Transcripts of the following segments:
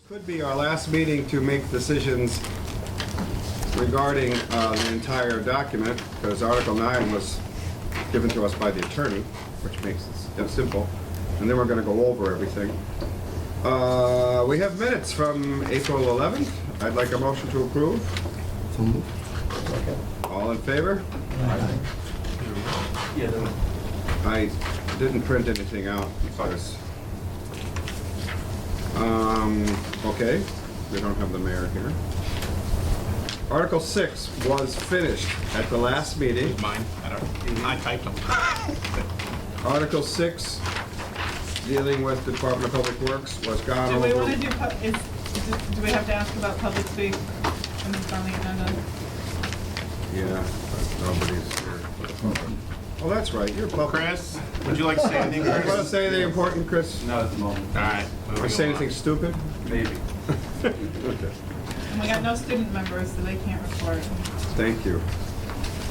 Could be our last meeting to make decisions regarding the entire document, because Article 9 was given to us by the attorney, which makes it simple, and then we're going to go over everything. We have minutes from April 11th. I'd like a motion to approve. So moved. All in favor? Aye. I didn't print anything out because, okay, we don't have the mayor here. Article 6 was finished at the last meeting. Mine, I typed them. Article 6, dealing with the Department of Public Works, was gone Do over. we want to do, do we have to ask about public speak when it's on the agenda? Yeah, but nobody's here. Oh, that's right, you're public. Chris, would you like to say anything, You want to Chris? say anything important, Chris? Not at the moment. All right. Or say anything stupid? Maybe. Okay. And we got no student members, so they can't report. Thank you.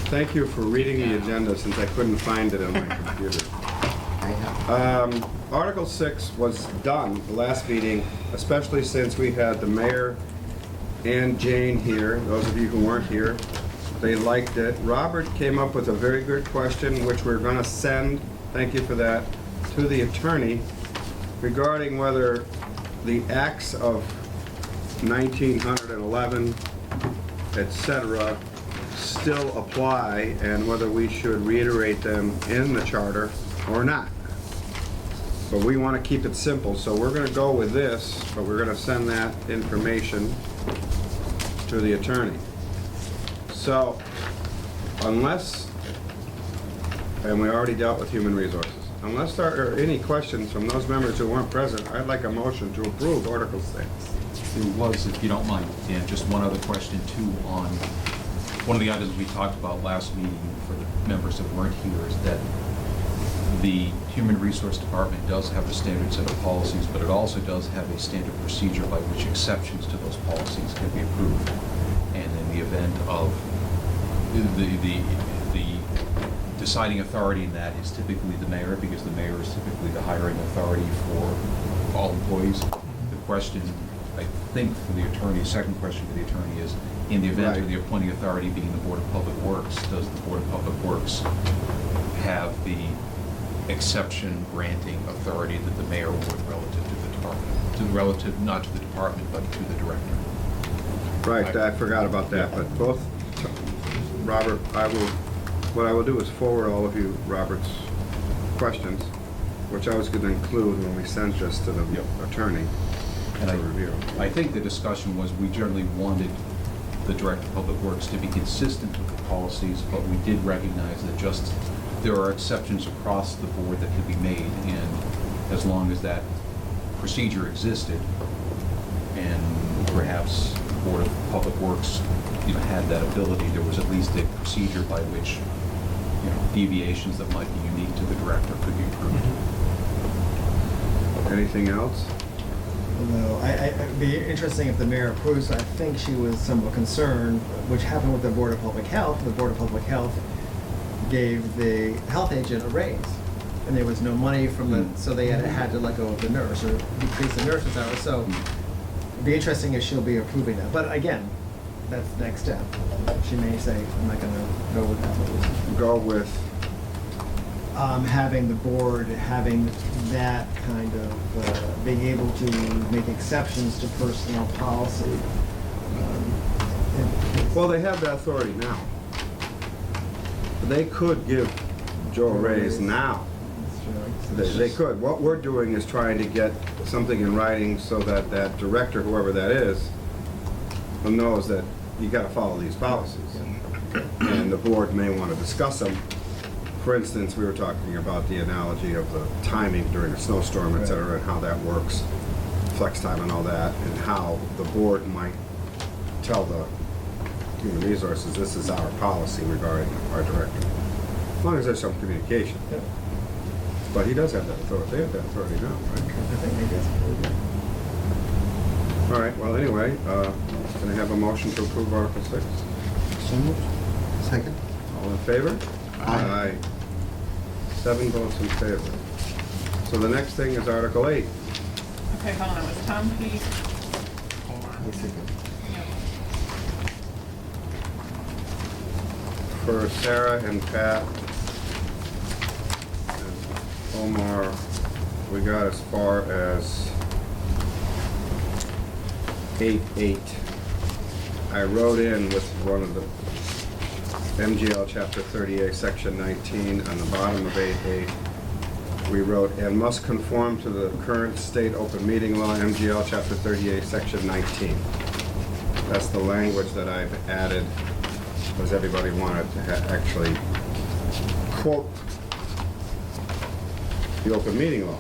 Thank you for reading the agenda since I couldn't find it on my computer. Article 6 was done the last meeting, especially since we had the mayor and Jane here. Those of you who weren't here, they liked it. Robert came up with a very good question, which we're going to send, thank you for that, to the attorney regarding whether the acts of 1911, etc., still apply and whether we should reiterate them in the charter or not. But we want to keep it simple, so we're going to go with this, but we're going to send that information to the attorney. So, unless, and we already dealt with human resources, unless there are any questions from those members who weren't present, I'd like a motion to approve Article 6. There was, if you don't mind, Dan, just one other question too on one of the items we talked about last meeting for the members that weren't here is that the Human Resource Department does have a standard set of policies, but it also does have a standard procedure by which exceptions to those policies can be approved. And in the event of the deciding authority in that is typically the mayor, because the mayor is typically the hiring authority for all employees. The question, I think, for the attorney, second question for the attorney is, in the event of the appointing authority being the Board of Public Works, does the Board of Public Works have the exception granting authority that the mayor would relative to the department, not to the department, but to the director? Right, I forgot about that, but both, Robert, what I will do is forward all of you Robert's questions, which I was going to include when we sent this to the attorney And to review. I think the discussion was we generally wanted the Director of Public Works to be consistent with the policies, but we did recognize that just there are exceptions across the board that could be made, and as long as that procedure existed, and perhaps the Board of Public Works, had that ability, there was at least a procedure by which, deviations that might be unique to the director could be approved. Anything else? No, it'd be interesting if the mayor approves. I think she was somewhat concerned, which happened with the Board of Public Health. The Board of Public Health gave the health agent a raise, and there was no money from the, so they had to let go of the nurse or decrease the nurse's hours. So it'd be interesting if she'll be approving that. But again, that's the next step. She may say, I'm not going to go with that. Go with, Having the board, having that kind of, being able to make exceptions to personnel policy. well, they have that authority now. They could give Joe a raise now. They could. What we're doing is trying to get something in writing so that that director, whoever that is, knows that you gotta follow these policies. And the board may want to discuss them. For instance, we were talking about the analogy of the timing during a snowstorm, et cetera, and how that works, flex time and all that, and how the board might tell the human resources, this is our policy regarding our director. As long as there's some communication. Yeah. But he does have that authority. They have that authority now, right? I think maybe that's pretty good. All right, well, anyway, can I have a motion to approve Article 6? So moved. Second. All in favor? Aye. 7 votes in favor. So the next thing is Article 8. Okay, hold on, it was Tom Peake, I second. For Sarah and Pat and Omar, we got as far as 8-8. I wrote in with one of the MGL Chapter 38, Section 19, on the bottom of 8-8. We wrote, and must conform to the current state open meeting law, MGL Chapter 38, Section 19. That's the language that I've added, because everybody wanted to actually quote the open meeting law.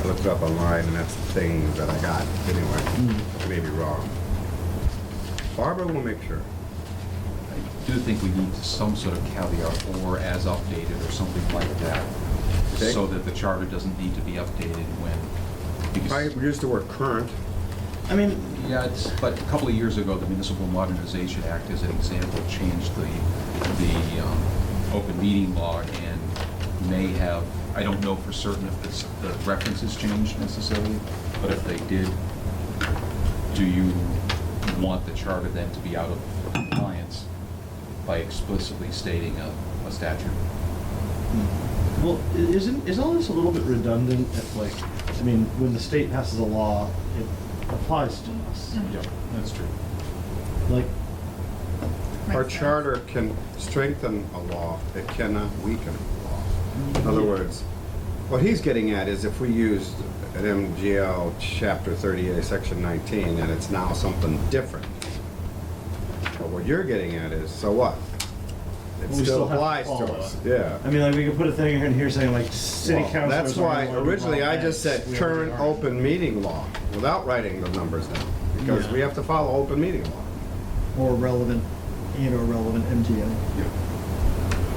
I looked it up online, and that's the thing that I got. Anyway, I may be wrong. Barbara will make sure. I do think we need some sort of caveat or as updated or something like that, Okay. so that the charter doesn't need to be updated when, I because, used the word current. I mean, yeah, but a couple of years ago, the Municipal Modernization Act, as an example, changed the open meeting law and may have, I don't know for certain if the references changed necessarily, but if they did, do you want the charter then to be out of compliance by explicitly stating a statute? Well, is all this a little bit redundant if, like, I mean, when the state passes a law, it applies to us. Yep, that's true. Like, Our Makes sense. charter can strengthen a law, it cannot weaken a law. In other words, what he's getting at is if we used an MGL Chapter 38, Section 19, and it's now something different. But what you're getting at is, so what? It We still still have to applies to follow us, it. yeah. I mean, like, we could put a thing in here saying, like, city Well, council. that's why originally I just said current open. open meeting law, without writing the numbers down, because Yeah. we have to follow open meeting law. or relevant, or relevant MGL.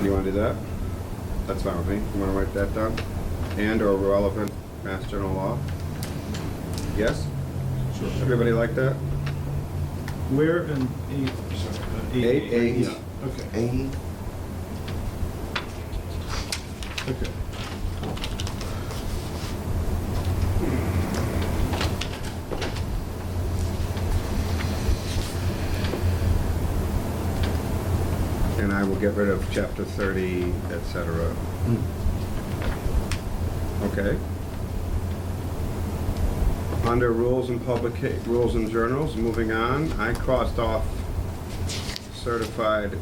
You wanna do that? That's fine with me. You wanna write that down? And or relevant Mass General law? Yes? Sure. Everybody like that? Where in eight, sorry, 8-8. Yeah, okay, A, okay. And I will get rid of chapter 30, et cetera. Okay. Under rules and rules and journals, moving on, I crossed off certified.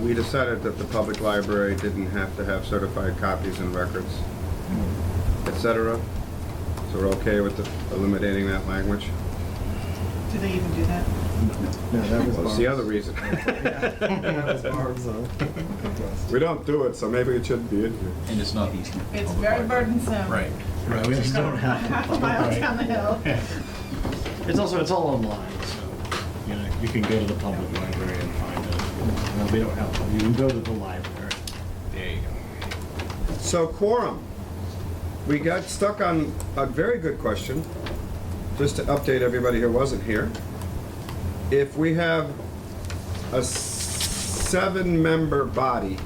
We decided that the public library didn't have to have certified copies and records, et cetera. So we're okay with eliminating that language? Do they even do that? No, that was Well, it's the Barb's. other reason. That was Barb's, request. We don't do it, so maybe it shouldn't be in here. And it's not the Eastern. It's Public very Library. burdensome. Right. Right, we just don't have Half a to. mile Right. down the hill. It's also, it's all online, so, you know, you can go to the public library and find it. No, we don't have, you can go to the library. There you go. So quorum, we got stuck on a very good question, just to update everybody who wasn't here. If we have a 7-member body,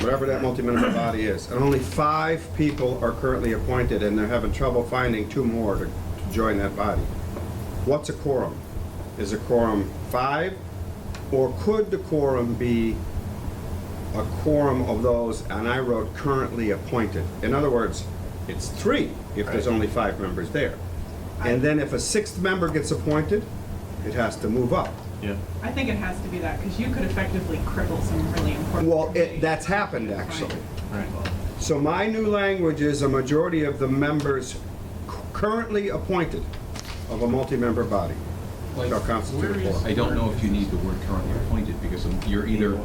whatever that multi-member body is, and only 5 people are currently appointed and they're having trouble finding 2 more to join that body, what's a quorum? Is a quorum 5? Or could the quorum be a quorum of those, and I wrote currently appointed? In other words, it's 3 if there's only 5 members there. And then if a 6th member gets appointed, it has to move up. Yeah. I think it has to be that, because you could effectively cripple some really important. Well, committees. that's happened actually. Right. So my new language is a majority of the members currently appointed of a multi-member body shall constitute a quorum. I don't know if you need the word currently appointed, because you're either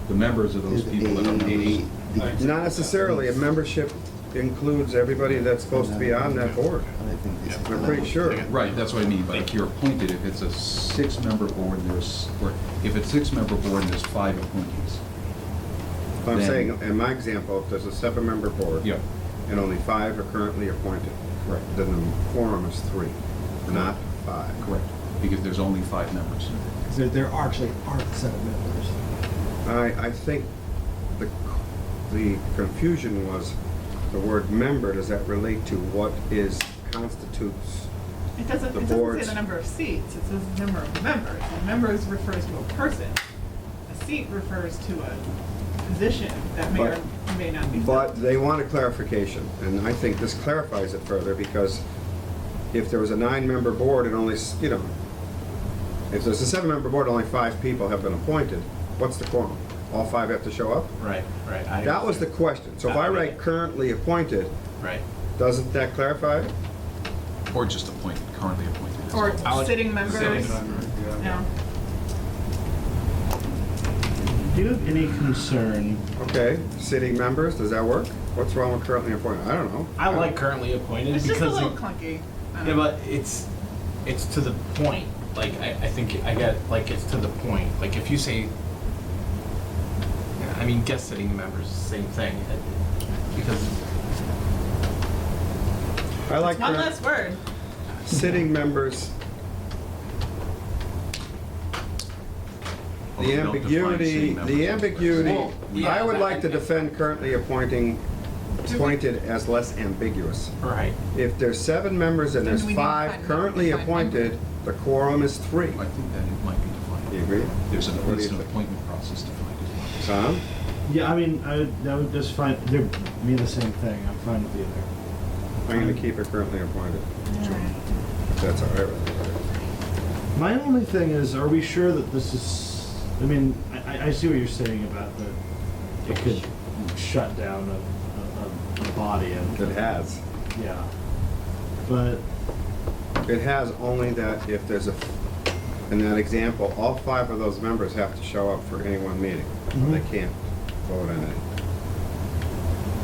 the members of those people that are members. Not necessarily, a membership includes everybody that's supposed to be on that board. I think this is I'm pretty sure. Right, that's what I mean, but if you're appointed, if it's a 6-member board, or if it's a 6-member board and there's 5 appointees. I'm Then- saying, in my example, if there's a 7-member board. Yeah. And only 5 are currently appointed. Correct. Then the quorum is 3, not 5. Correct, because there's only 5 members. Because there actually aren't 7 members. I think the confusion was the word member, does that relate to what is constitutes, It doesn't The say boards. the number of seats, it says the number of members. And members refers to a person. A seat refers to a position that may or may not be. but they want a clarification, and I think this clarifies it further, because if there was a 9-member board and only, if there's a 7-member board, only 5 people have been appointed, what's the quorum? All 5 have to show up? Right, right. That was the question. So if I write currently appointed, Right. doesn't that clarify it? Or just appointed, currently appointed. as Or well. sitting members. Sitting members, Yeah. Do you have any concern? Okay, sitting members, does that work? What's wrong with currently appointed? I don't know. I like currently appointed It's just a because little clunky. I don't yeah, know. but it's to the point. Like I think I get like it's to the point. Like if you say, I mean, guest sitting members, same thing. Because I like One current- less word. sitting members. Well, The we don't define ambiguity, sitting members the as ambiguity, Well, yeah, I would that- like to defend currently appointed as less ambiguous. right. If there's 7 members and Then there's we need to 5 find- currently find appointed, the quorum is 3. I think that it might be defined. Do you agree? There's What do you an think? appointment process defined as well. Tom? Yeah, I mean, that would just fine. They're mean the same thing. I'm fine with either. I'm gonna keep it currently appointed. Alright. If that's all right with you. My only thing is, are we sure that this is? I mean, I see what you're saying about the it could shut down a body and It has. yeah, but It has only that if there's in that example, all 5 of those members have to show up for any one meeting. Mhm. They can't vote on it.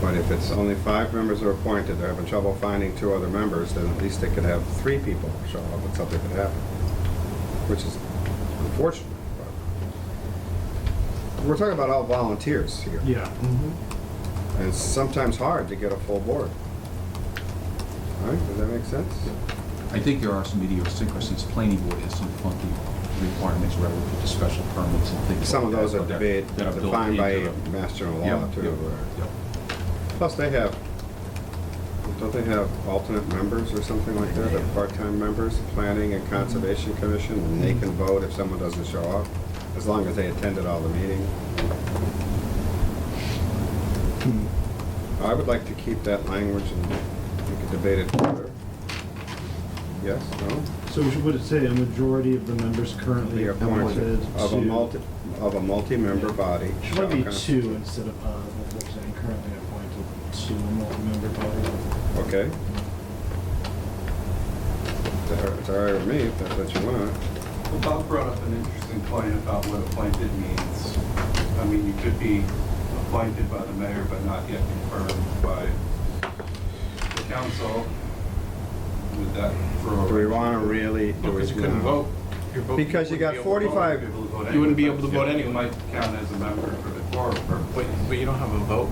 But if it's only 5 members are appointed, they're having trouble finding 2 other members, then at least they could have 3 people show up and something could happen. Which is unfortunate, but we're talking about all volunteers here. yeah. And it's sometimes hard to get a full board. All right, does that make sense? I think there are some idiosyncrasies. Planning board has some funky requirements relative to special permits and things Some of like those that, are but that- debate, that are built defined by into the- Mass General Law Yep, too. yep, yep. Plus they have, don't they have alternate members or something like that, or part-time members, Planning and Conservation Commission, and they can vote if someone doesn't show up, as long as they attended all the meetings. I would like to keep that language and we could debate it further. Yes, no? So would it say a majority of the members currently The appointed appointed of a multi-member body. Should shall probably be cons- 2 instead of what we're saying currently appointed to a multi-member body. Okay. It's all right with me, if that's what you want. Well, Bob brought up an interesting point about what appointed means. I mean, you could be appointed by the mayor but not yet confirmed by the council. Would that throw? Do we want to really? do we- Because you couldn't no. vote. Your vote Because you got wouldn't be able to vote. 45 You wouldn't be able to vote You anyway. might count as a member for the quorum purpose. But you don't have a vote.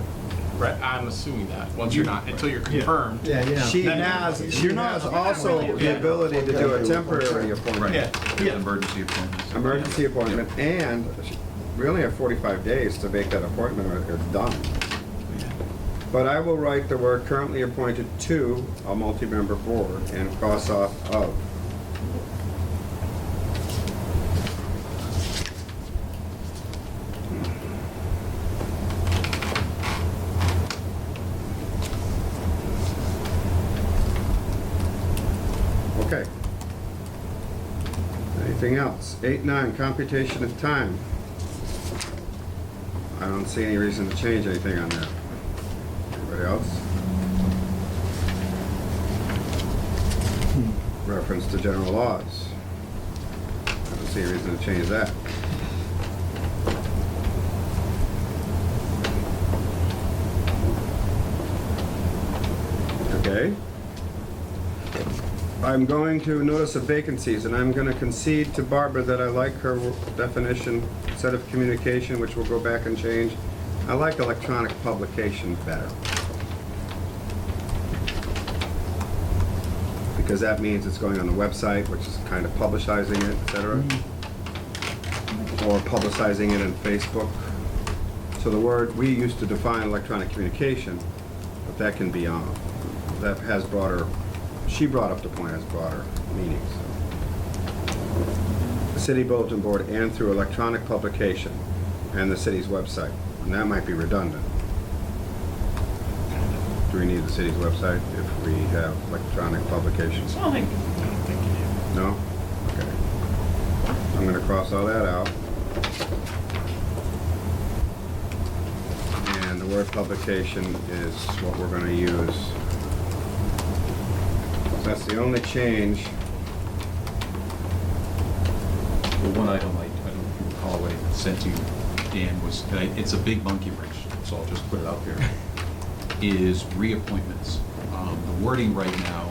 Right. I'm assuming that once you're not until you're confirmed. Yeah, you know. She Then- has You're not- also the ability to do a temporary appointment. Yeah. There's emergency appointments. Emergency appointment, and we only have 45 days to make that appointment or it's done. But I will write the word currently appointed to a multi-member board and cross off of. Okay. Anything else? 8-9, computation of time. I don't see any reason to change anything on that. Anybody else? Reference to general laws. I don't see a reason to change that. Okay. I'm going to notice of vacancies, and I'm going to concede to Barbara that I like her definition, set of communication, which we'll go back and change. I like electronic publication better. Because that means it's going on the website, which is kind of publicizing it, et cetera. Or publicizing it in Facebook. So the word, we used to define electronic communication, but that can be that has broader she brought up the point as broader meaning, so. The city bulletin board and through electronic publication and the city's website, and that might be redundant. Do we need the city's website if we have electronic publications? I don't think you do. No? Okay. I'm gonna cross all that out. And the word publication is what we're gonna use. That's the only change. Well, one item, I don't know if you recall what I sent to you, Dan, was, it's a big monkey wrench, so I'll just put it out there, is reappointments. The wording right now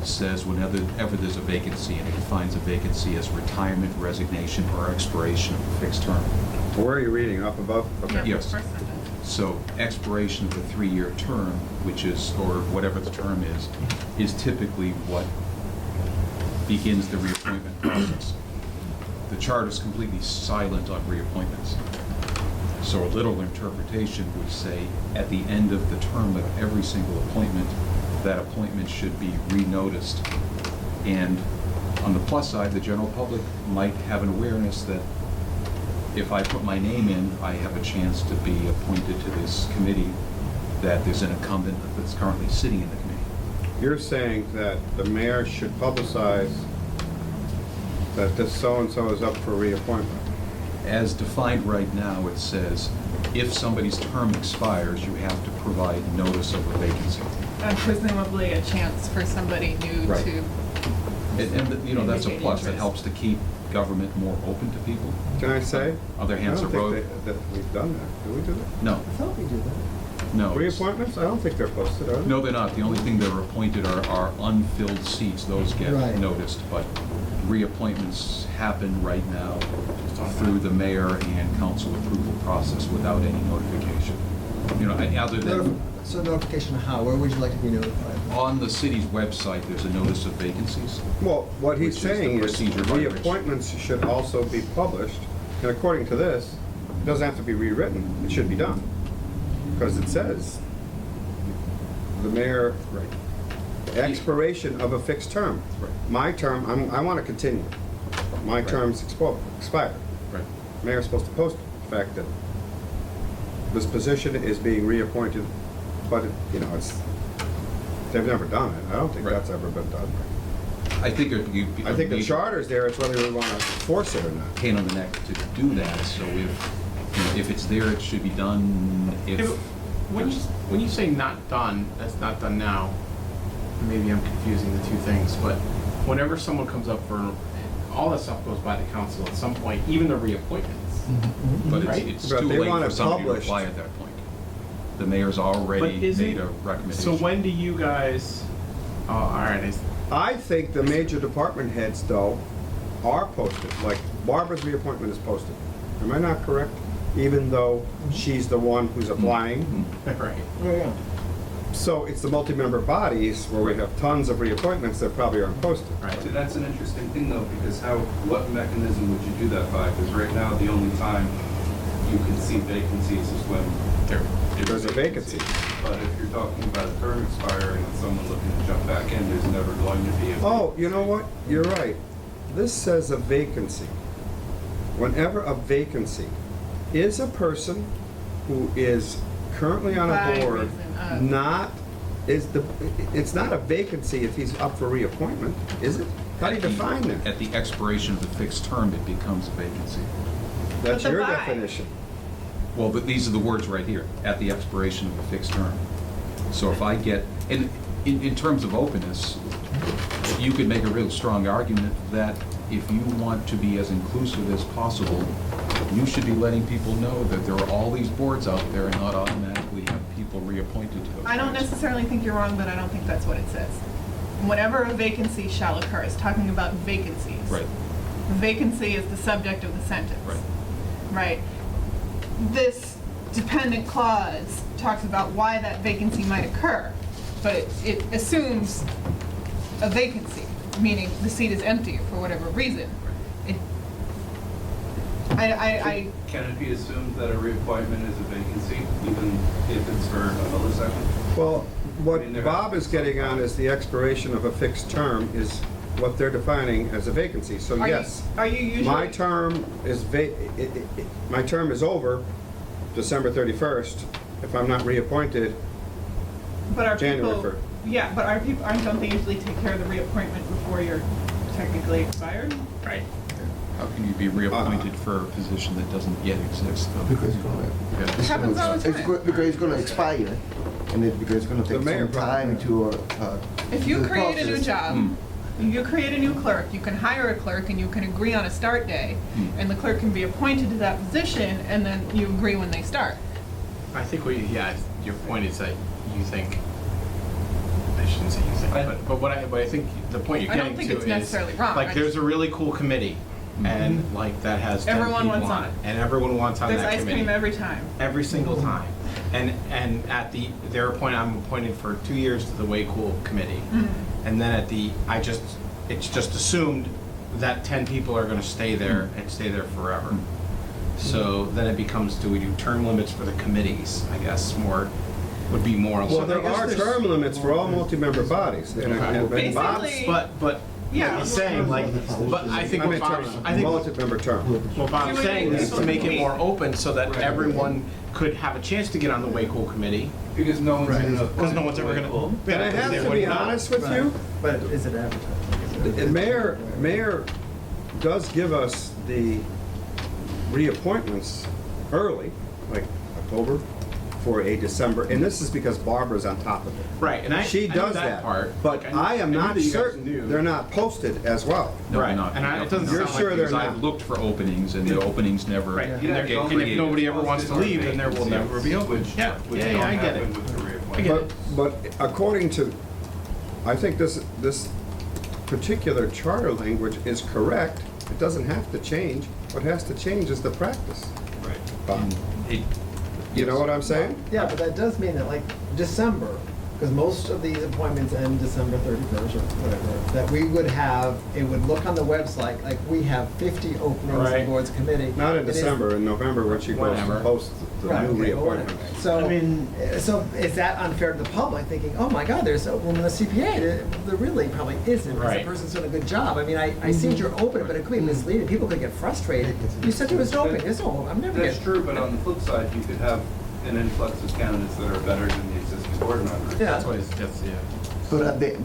says whenever there's a vacancy, and it defines a vacancy as retirement, resignation, or expiration of a fixed term. Where are you reading? Up above? Okay. Yeah, Yes. first sentence. So expiration of a 3-year term, which is, or whatever the term is typically what begins the reappointment process. The chart is completely silent on reappointments. So a literal interpretation would say, at the end of the term of every single appointment, that appointment should be renoticed. And on the plus side, the general public might have an awareness that if I put my name in, I have a chance to be appointed to this committee, that there's an incumbent that's currently sitting in the committee. You're saying that the mayor should publicize that this so-and-so is up for reappointment. As defined right now, it says, if somebody's term expires, you have to provide notice of a vacancy. And presumably a chance for somebody new Right. to. And, you know, that's a indicate plus. It interest. helps to keep government more open to people. Can I say? Other hands I don't are think road. that we've done that. Do we do that? No, I thought we did that. no. it's- Reappointments? I don't think they're posted, are they? No, they're not. The only thing that are appointed are unfilled seats. Those get Right. noticed, but reappointments happen right now through the mayor and council approval process without any notification. You know, other than, So notification how? Where would you like to be notified? on the city's website, there's a notice of vacancies. Well, what he's Which is the saying is procedure by which- reappointments should also be published, and according to this, it doesn't have to be rewritten, it should be done. Because it says, the mayor, Right. expiration of a fixed term. Right. My term, I want to continue. My Right. term's expired. Right. Mayor's supposed to post the fact that this position is being reappointed, but, you know, they've never done it. I don't think Right. that's ever been done. I think I think the charter's there, it's whether we want to force it or not. pain on the neck to do that, so if it's there, it should be done. Yeah, but when you say not done, that's not done now. Maybe I'm confusing the two things, but whenever someone comes up for, all that stuff goes by the council at some point, even the reappointments. But Right. it's But too they late want for it somebody to published. apply at that point. The mayor's But already isn't- made a recommendation. So when do you guys, oh, all right, I think the major department heads, though, are posted, like Barbara's reappointment is posted. Am I not correct? Even though she's the one who's applying. right. Oh, yeah. So it's the multi-member bodies where we have tons of reappointments that probably aren't posted. Right. See, that's an interesting thing though, because what mechanism would you do that by? Because right now, the only time you can see vacancies is when There's a vacancy. But if you're talking about a term expiring and someone looking to jump back in, there's never going to be a. Oh, you know what? You're right. This says a vacancy. Whenever a vacancy is a person who is currently on By a board, reason of. it's not a vacancy if he's up for reappointment, is it? How do you define that? At the expiration of the fixed term, it becomes a vacancy. That's But the your by. definition. Well, but these are the words right here, at the expiration of a fixed term. So if I get, and in terms of openness, you could make a real strong argument that if you want to be as inclusive as possible, you should be letting people know that there are all these boards out there and not automatically have people reappointed to those I don't boards. necessarily think you're wrong, but I don't think that's what it says. Whenever a vacancy shall occur, it's talking about vacancies. Right, Vacancy is the subject of the sentence. right. Right. This dependent clause talks about why that vacancy might occur, but it assumes a vacancy, meaning the seat is empty for whatever reason. It, I Can it be assumed that a reappointment is a vacancy, even if it's for a millisecond? Well, what I mean, there Bob has is to be getting on is the expiration of a fixed term is what they're defining as a vacancy. So Are you- yes, Are you usually? my term is my term is over December 31st. If I'm not reappointed, But are January people? 1st. Yeah, but are people? Don't they usually take care of the reappointment before you're technically expired? Right. How can you be reappointed for a position that doesn't yet exist? Because it's gonna. Yeah. it's Happens gonna- all the it's time. go- Because it's gonna expire, and because it's gonna The take mayor some time to, If you the create a new process. job, you create a new clerk, you can hire a clerk and you can agree on a start day, and the clerk can be appointed to that position, and then you agree when they start. I think your point is that you think, I shouldn't say you think, but I think the point you're I don't getting think to it's is, necessarily wrong. like, I there's just- a really cool committee, and like, that has 10 Everyone people wants on it. and everyone wants on There's that ice committee. cream every time. Every single time. And at I'm appointed for 2 years to the Way Cool committee. And then it's just assumed that 10 people are gonna stay there and stay there forever. So then it becomes, do we do term limits for the committees, I guess, would be more along. Well, there are term limits for all multi-member bodies. And Bob's, Basically- But Yeah. he's saying, like, but I think I what mean, Bob's, term, I think multi-member term. what Bob's saying is to make it more open so that Right. everyone could have a chance to get on the Way Cool committee. Because no one's gonna. Because no one's ever gonna. And I have to be honest with you, But is it advertised? the mayor does give us the reappointments early, like October, for a December, and this is because Barbara's on top of it. Right, and She knew does that that, part. but Like, I am knew not that you guys certain, knew. they're not posted as well. No, Right, not. and it doesn't You're sound sure like they're Because not? I've looked for openings, and the openings never. Right, Yeah, and don't if leave. nobody ever wants to leave, then there will never be open. Yeah, Which yeah, don't I get it. happen with the I reappointment. get it. But according to, I think this particular charter language is correct. It doesn't have to change. What has to change is the practice. Right. Bob. It- You know what I'm saying? Yeah, but that does mean that like December, because most of these appointments end December 31st or whatever, that we would have, it would look on the website, like we have 50 openings in the Right. board's committee. Not in It is- December, in November, when she goes to Whenever. post the Right, new okay, well, reappointment. So, I mean- so is that unfair to the public, thinking, oh my God, there's a woman in the CPA? There really probably isn't, because the Right. person's doing a good job. I mean, I see that you're open, but it could be misleading. People could get frustrated. You said there was an opening, there's no, I'm never That's getting. true, but on the flip side, you could have an influx of candidates that are better than the existing board members. Yeah. That's what it's, yeah. But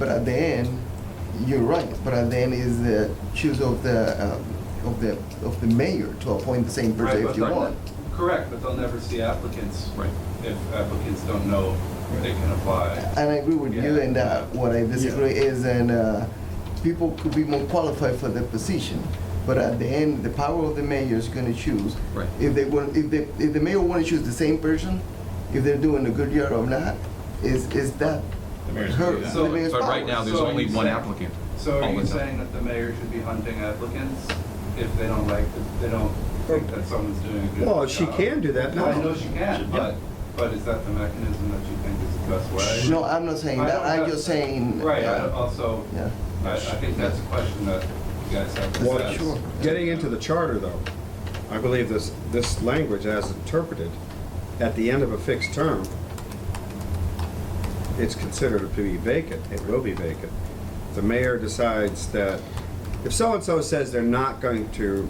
at the end, you're right, but at the end is the choose of the mayor to appoint the same Right, person but if you they'll- want. Correct, but they'll never see applicants Right. if applicants don't know they can apply. And I agree with you Yeah. in that. What I disagree is, people could be more qualified for the position, but at the end, the power of the mayor is going to choose. Right. If the mayor want to choose the same person, if they're doing a good job or not, is that The mayor's her? gonna do that. the mayor's But right power. now, there's So only you one say- applicant. So all are you the time. saying that the mayor should be hunting applicants if they don't like, they don't think that someone's doing a good job? Well, she can do that No, I now. know she can, but is that the mechanism that you think is the best way? No, I'm not saying that. I'm just saying. Right, also, Yeah. I think that's a question that you guys have to Well, assess. sure. getting into the charter, though, I believe this language as interpreted, at the end of a fixed term, it's considered to be vacant. It will be vacant. The mayor decides that, if so-and-so says they're not going to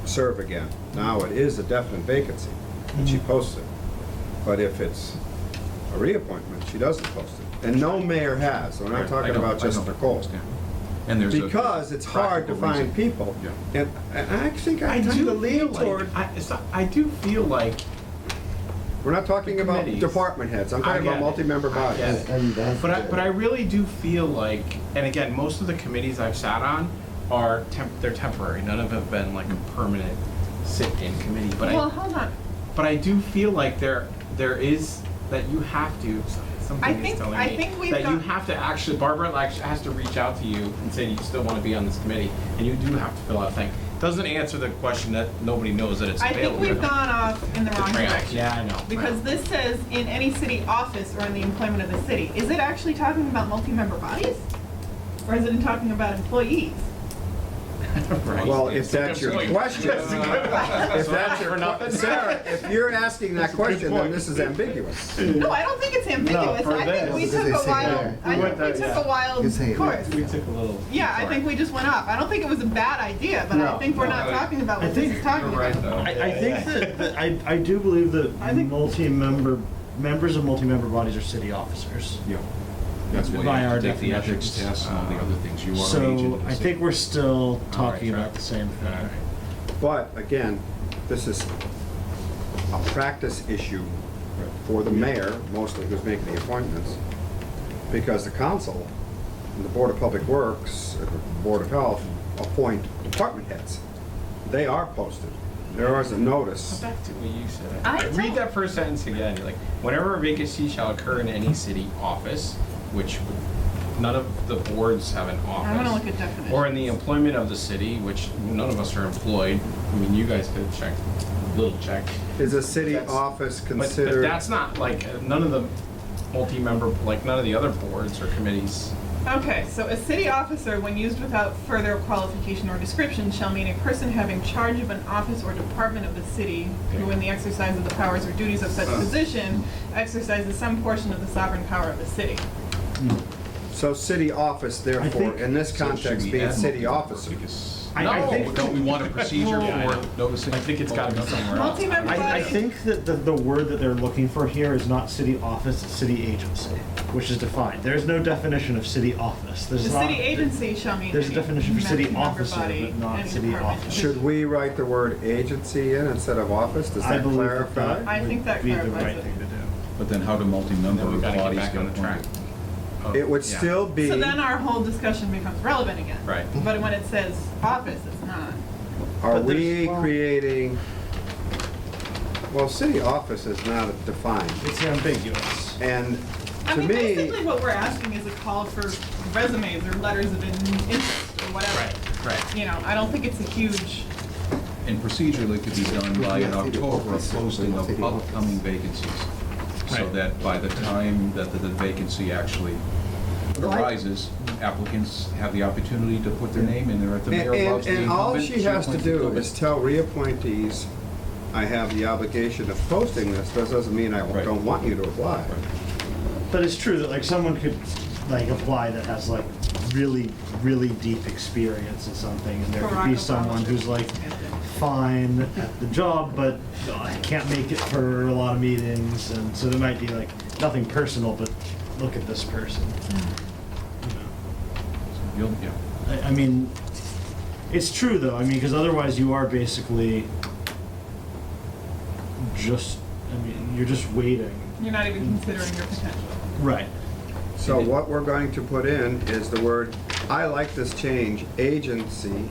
serve again, now it is a definite vacancy, and she posts it. But if it's a reappointment, she doesn't post it. And no mayor has. We're not Right, talking I know, about just I know, I Nicole. understand. And there's a Because it's hard to practical find reason. people. Yeah. And I think I I tend do to feel lean toward, like, I do feel like, we're not talking about committees. department heads, I'm I talking get about it. multi-member I bodies. get it. And that's but I really do feel like, and again, most of the committees I've sat on are they're temporary. None of them have been like a permanent sit-in committee. But Well, hold on. I do feel like there is that you have to. Something I is think- telling I me think we've that you got- have to actually. Barbara actually has to reach out to you and say you still want to be on this committee, and you do have to fill out a thing. Doesn't answer the question that nobody knows that it's I available. think we've gone off in the wrong direction. Yeah, I know. Because this says in any city office or in the employment of the city. Is it actually talking about multi-member bodies? Or is it talking about employees? Well, if that's your point. question, if that's your, For nothing. Sarah, if you're asking that question, then this is ambiguous. No, I don't think it's ambiguous. for I think them. we Because took they a say wild, there. I think we took a wild You say it. course. We took a little. Yeah, I think we just went off. I don't think it was a bad idea, but I No, think we're no, not I- talking about I what this think is talking You're right, about. though. I think that I do believe that I think- members of multi-member bodies are city officers. Yeah. That's why you By have our to take the ethics definitions. test and all the other things. You are an agent So of the I city. think we're still talking fair. about the same thing. Alright. But again, this is a practice issue for the mayor, mostly who's making the appointments, because the council, and the Board of Public Works, and the Board of Health appoint department heads. They are posted. There is a notice. Back to what you said. I Read don't- that first sentence again. You're like, whenever a vacancy shall occur in any city office, which none of the boards have an office. I'm gonna look at definitions. Or in the employment of the city, which none of us are employed. I mean, you guys could check, little check. Is a city That's- office But considered? that's not like, none of the multi-member, like none of the other boards or committees. Okay, so a city officer, when used without further qualification or description, shall mean a person having charge of an office or department of the city, who in the exercise of the powers or duties of such position, exercises some portion of the sovereign power of the city. So city office, therefore, think- in this So should context, we being add city multi-member? officer. Because- I No, think- Don't we want a procedure Yeah, I for know. noticing? I think it's gotta be somewhere else. Multi-member I body. think that the word that they're looking for here is not city office, it's city agency, which is defined. There's no definition of city office. The There's not. city agency shall mean There's a any definition for city multi-member officer, body, but not any city department. office. Should we write the word agency in instead of office? Does I that believe that clarify? I think that would be the clarifies right it. thing to do. But then how do multi-member Then we gotta get bodies back get on the track. appointed? Oh, It would yeah. still be. So then our whole discussion becomes relevant again. Right. But when it says office, it's not. Are But there's- we well- creating, well, city office is not defined, It's ambiguous. and I to mean, me, basically what we're asking is a call for resumes or letters of interest or whatever. Right. You know, I don't think it's a huge, And procedurally, it could be done by an October posting of upcoming vacancies. So Right. that by the time that the vacancy actually arises, applicants have the opportunity to put their name in there at the mayor loves the and all incumbent. she has to appoints do incumbent. is tell reappointees, I have the obligation of posting this, that doesn't mean I Right. don't want you to apply. But it's true that like someone could like apply that has like really, really deep experience in something, and there could be Barack Obama. someone who's like fine at the job, but can't make it for a lot of meetings, and so there might be like nothing personal, but look at this person. You know? Yeah. I mean, it's true though. I mean, because otherwise you are basically just. I mean, you're just waiting. you're not even considering your potential. Right. So what we're going to put in is the word, I like this change, agency,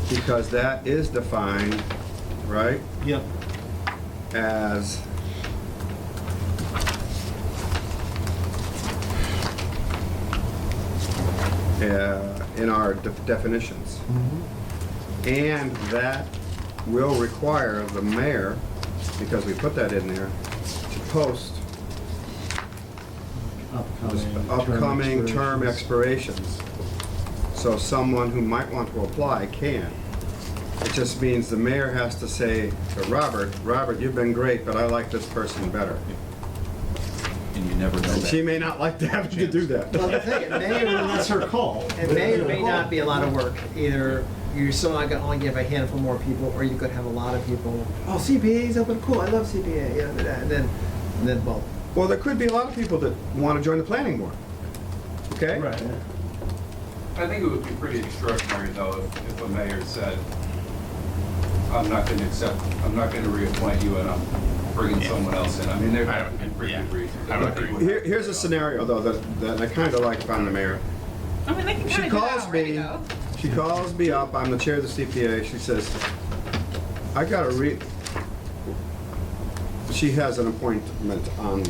because that is defined, right, Yep. as in our definitions. And that will require the mayor, because we put that in there, to post upcoming term expirations. So someone who might want to apply can. It just means the mayor has to say to Robert, you've been great, but I like this person better. And you never know And she that. may not like to have to do that. Well, the thing, it may And or that's her call. it may or may not be a lot of work. Either you're still not gonna only give a handful more people, or you could have a lot of people. Oh, CPA's open, cool. I love CPA. Yeah, and then well, Well, there could be a lot of people that want to join the planning board. Okay? Right. I think it would be pretty extraordinary, though, if a mayor said, I'm not gonna reappoint you, and I'm bringing someone else in. I mean, there I have to be don't- pretty yeah. good reasons. I would agree with Here's a scenario though that I kind of like about the mayor. I mean, they can She kind of do that calls already me, though. she calls me up, I'm the chair of the CPA, she says, I gotta she has an appointment on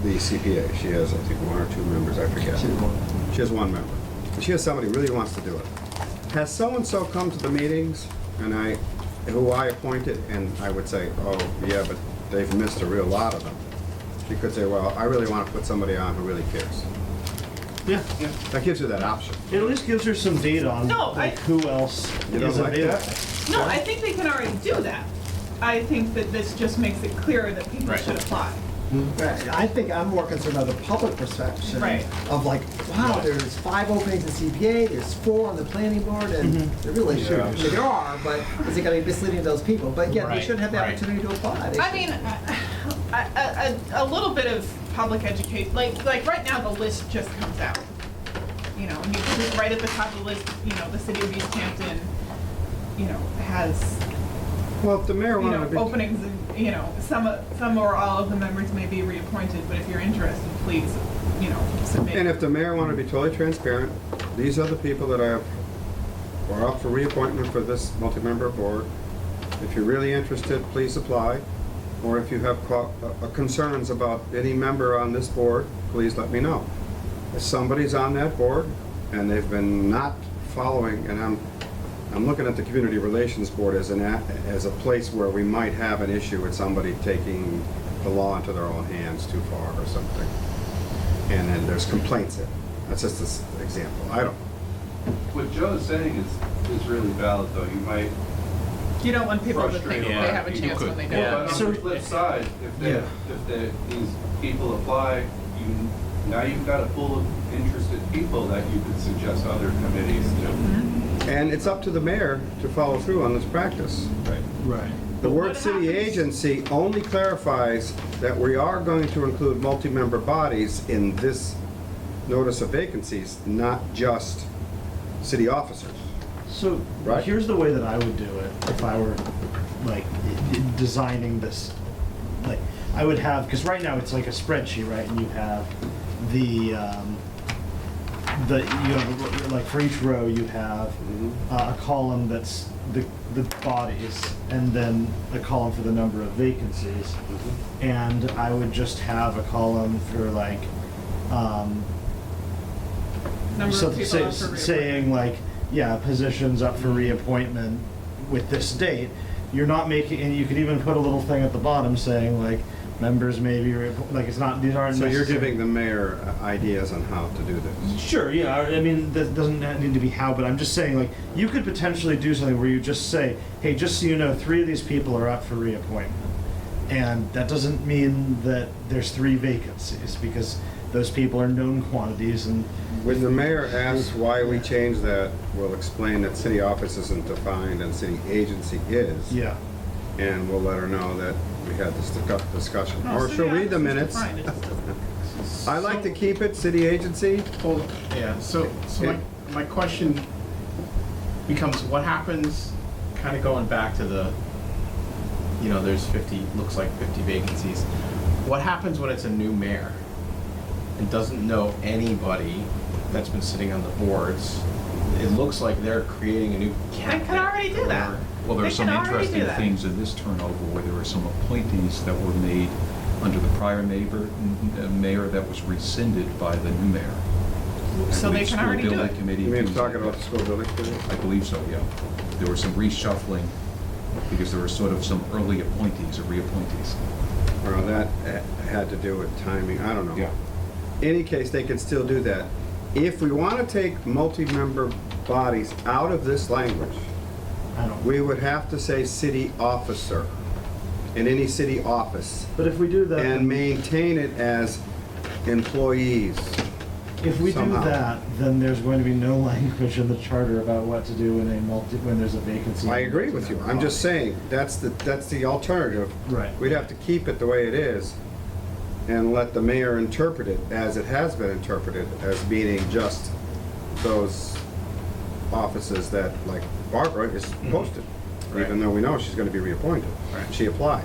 the CPA. She has, I think, one or two members, I forget. She has one member. But she has somebody who really wants to do it. Has so-and-so come to the meetings, and who I appointed, and I would say, oh, yeah, but they've missed a real lot of them. She could say, well, I really want to put somebody on who really cares. Yeah. That gives you that option. It at least gives her some data on No, like who else You don't is like available. that? No, I think they can already do that. I think that this just makes it clearer that people Right. should apply. Right, I think I'm more concerned about the public perception Right. of like, wow, there's 5 openings in CPA, there's 4 on the planning board, and there really should, I mean, there are, but is it gonna be misleading to those people? But again, they Right, should have the right. opportunity to apply. They I should. mean, a little bit of public education, like right now, the list just comes out. You know, and you put it right at the top of the list, you know, the city of Easthampton, you know, has, Well, if the mayor you wanted know, to be. openings, and, you know, some or all of the members may be reappointed, but if you're interested, please, you know, submit. And if the mayor wanted to be totally transparent, these are the people that are up for reappointment for this multi-member board. If you're really interested, please apply. Or if you have concerns about any member on this board, please let me know. If somebody's on that board and they've been not following, and I'm looking at the community relations board as a place where we might have an issue with somebody taking the law into their own hands too far or something. And then there's complaints in. That's just an example. I don't. What Joe is saying is really valid, though. You might You don't want people to frustrate think a they lot have a of people. chance when they Yeah. don't. But on the flip side, these people apply, now you've got a pool of interested people that you could suggest other committees to. And it's up to the mayor to follow through on this practice. Right. The word What city happens- agency only clarifies that we are going to include multi-member bodies in this notice of vacancies, not just city officers. So Right. here's the way that I would do it if I were like designing this. Like I would have, because right now it's like a spreadsheet, right? And you have the you know, like for each row you have a column that's the bodies, and then a column for the number of vacancies. And I would just have a column for like Number so of people say- up for reappointment. saying like, yeah, positions up for reappointment with this date. You're not making, and you could even put a little thing at the bottom saying like, members may be, like it's not, these aren't So you're necessary- giving the mayor ideas on how to do this. Sure, yeah, I mean, that doesn't need to be how, but I'm just saying, like, you could potentially do something where you just say, hey, just so you know, 3 of these people are up for reappointment. And that doesn't mean that there's 3 vacancies, because those people are known quantities and. When the mayor asks why we changed that, we'll explain that city office isn't defined and city agency is. Yeah. And we'll let her know that we had this discussion. No, Or city she'll read the office is minutes. defined, it just doesn't- I like to keep it city agency. Hold, yeah, so my question becomes, what happens, kind of going back to the, you know, there's 50, looks like 50 vacancies. What happens when it's a new mayor and doesn't know anybody that's been sitting on the boards? It looks like they're creating a new candidate. can already do that. or- Well, there are They some can already do interesting that. things in this turnover where there were some appointees that were made under the prior mayor that was rescinded by the new mayor. So they I believe can already do School building it. committee. You mean things talking like about the school building committee? that. I believe so, yeah. There was some reshuffling because there were sort of some early appointees or reappointees. Or that had to do with timing, I don't know. Yeah. Any case, they can still do that. If we want to take multi-member bodies out of this language, I don't. we would have to say city officer in any city office But if we do that. and maintain it as employees. If we somehow. do that, then there's going to be no language in the charter about what to do when there's a vacancy. I agree with you. I'm just saying, that's the alternative. Right. We'd have to keep it the way it is and let the mayor interpret it as it has been interpreted, as meaning just those offices that, like Barbara is posted, even though we know she's gonna be reappointed. She applies.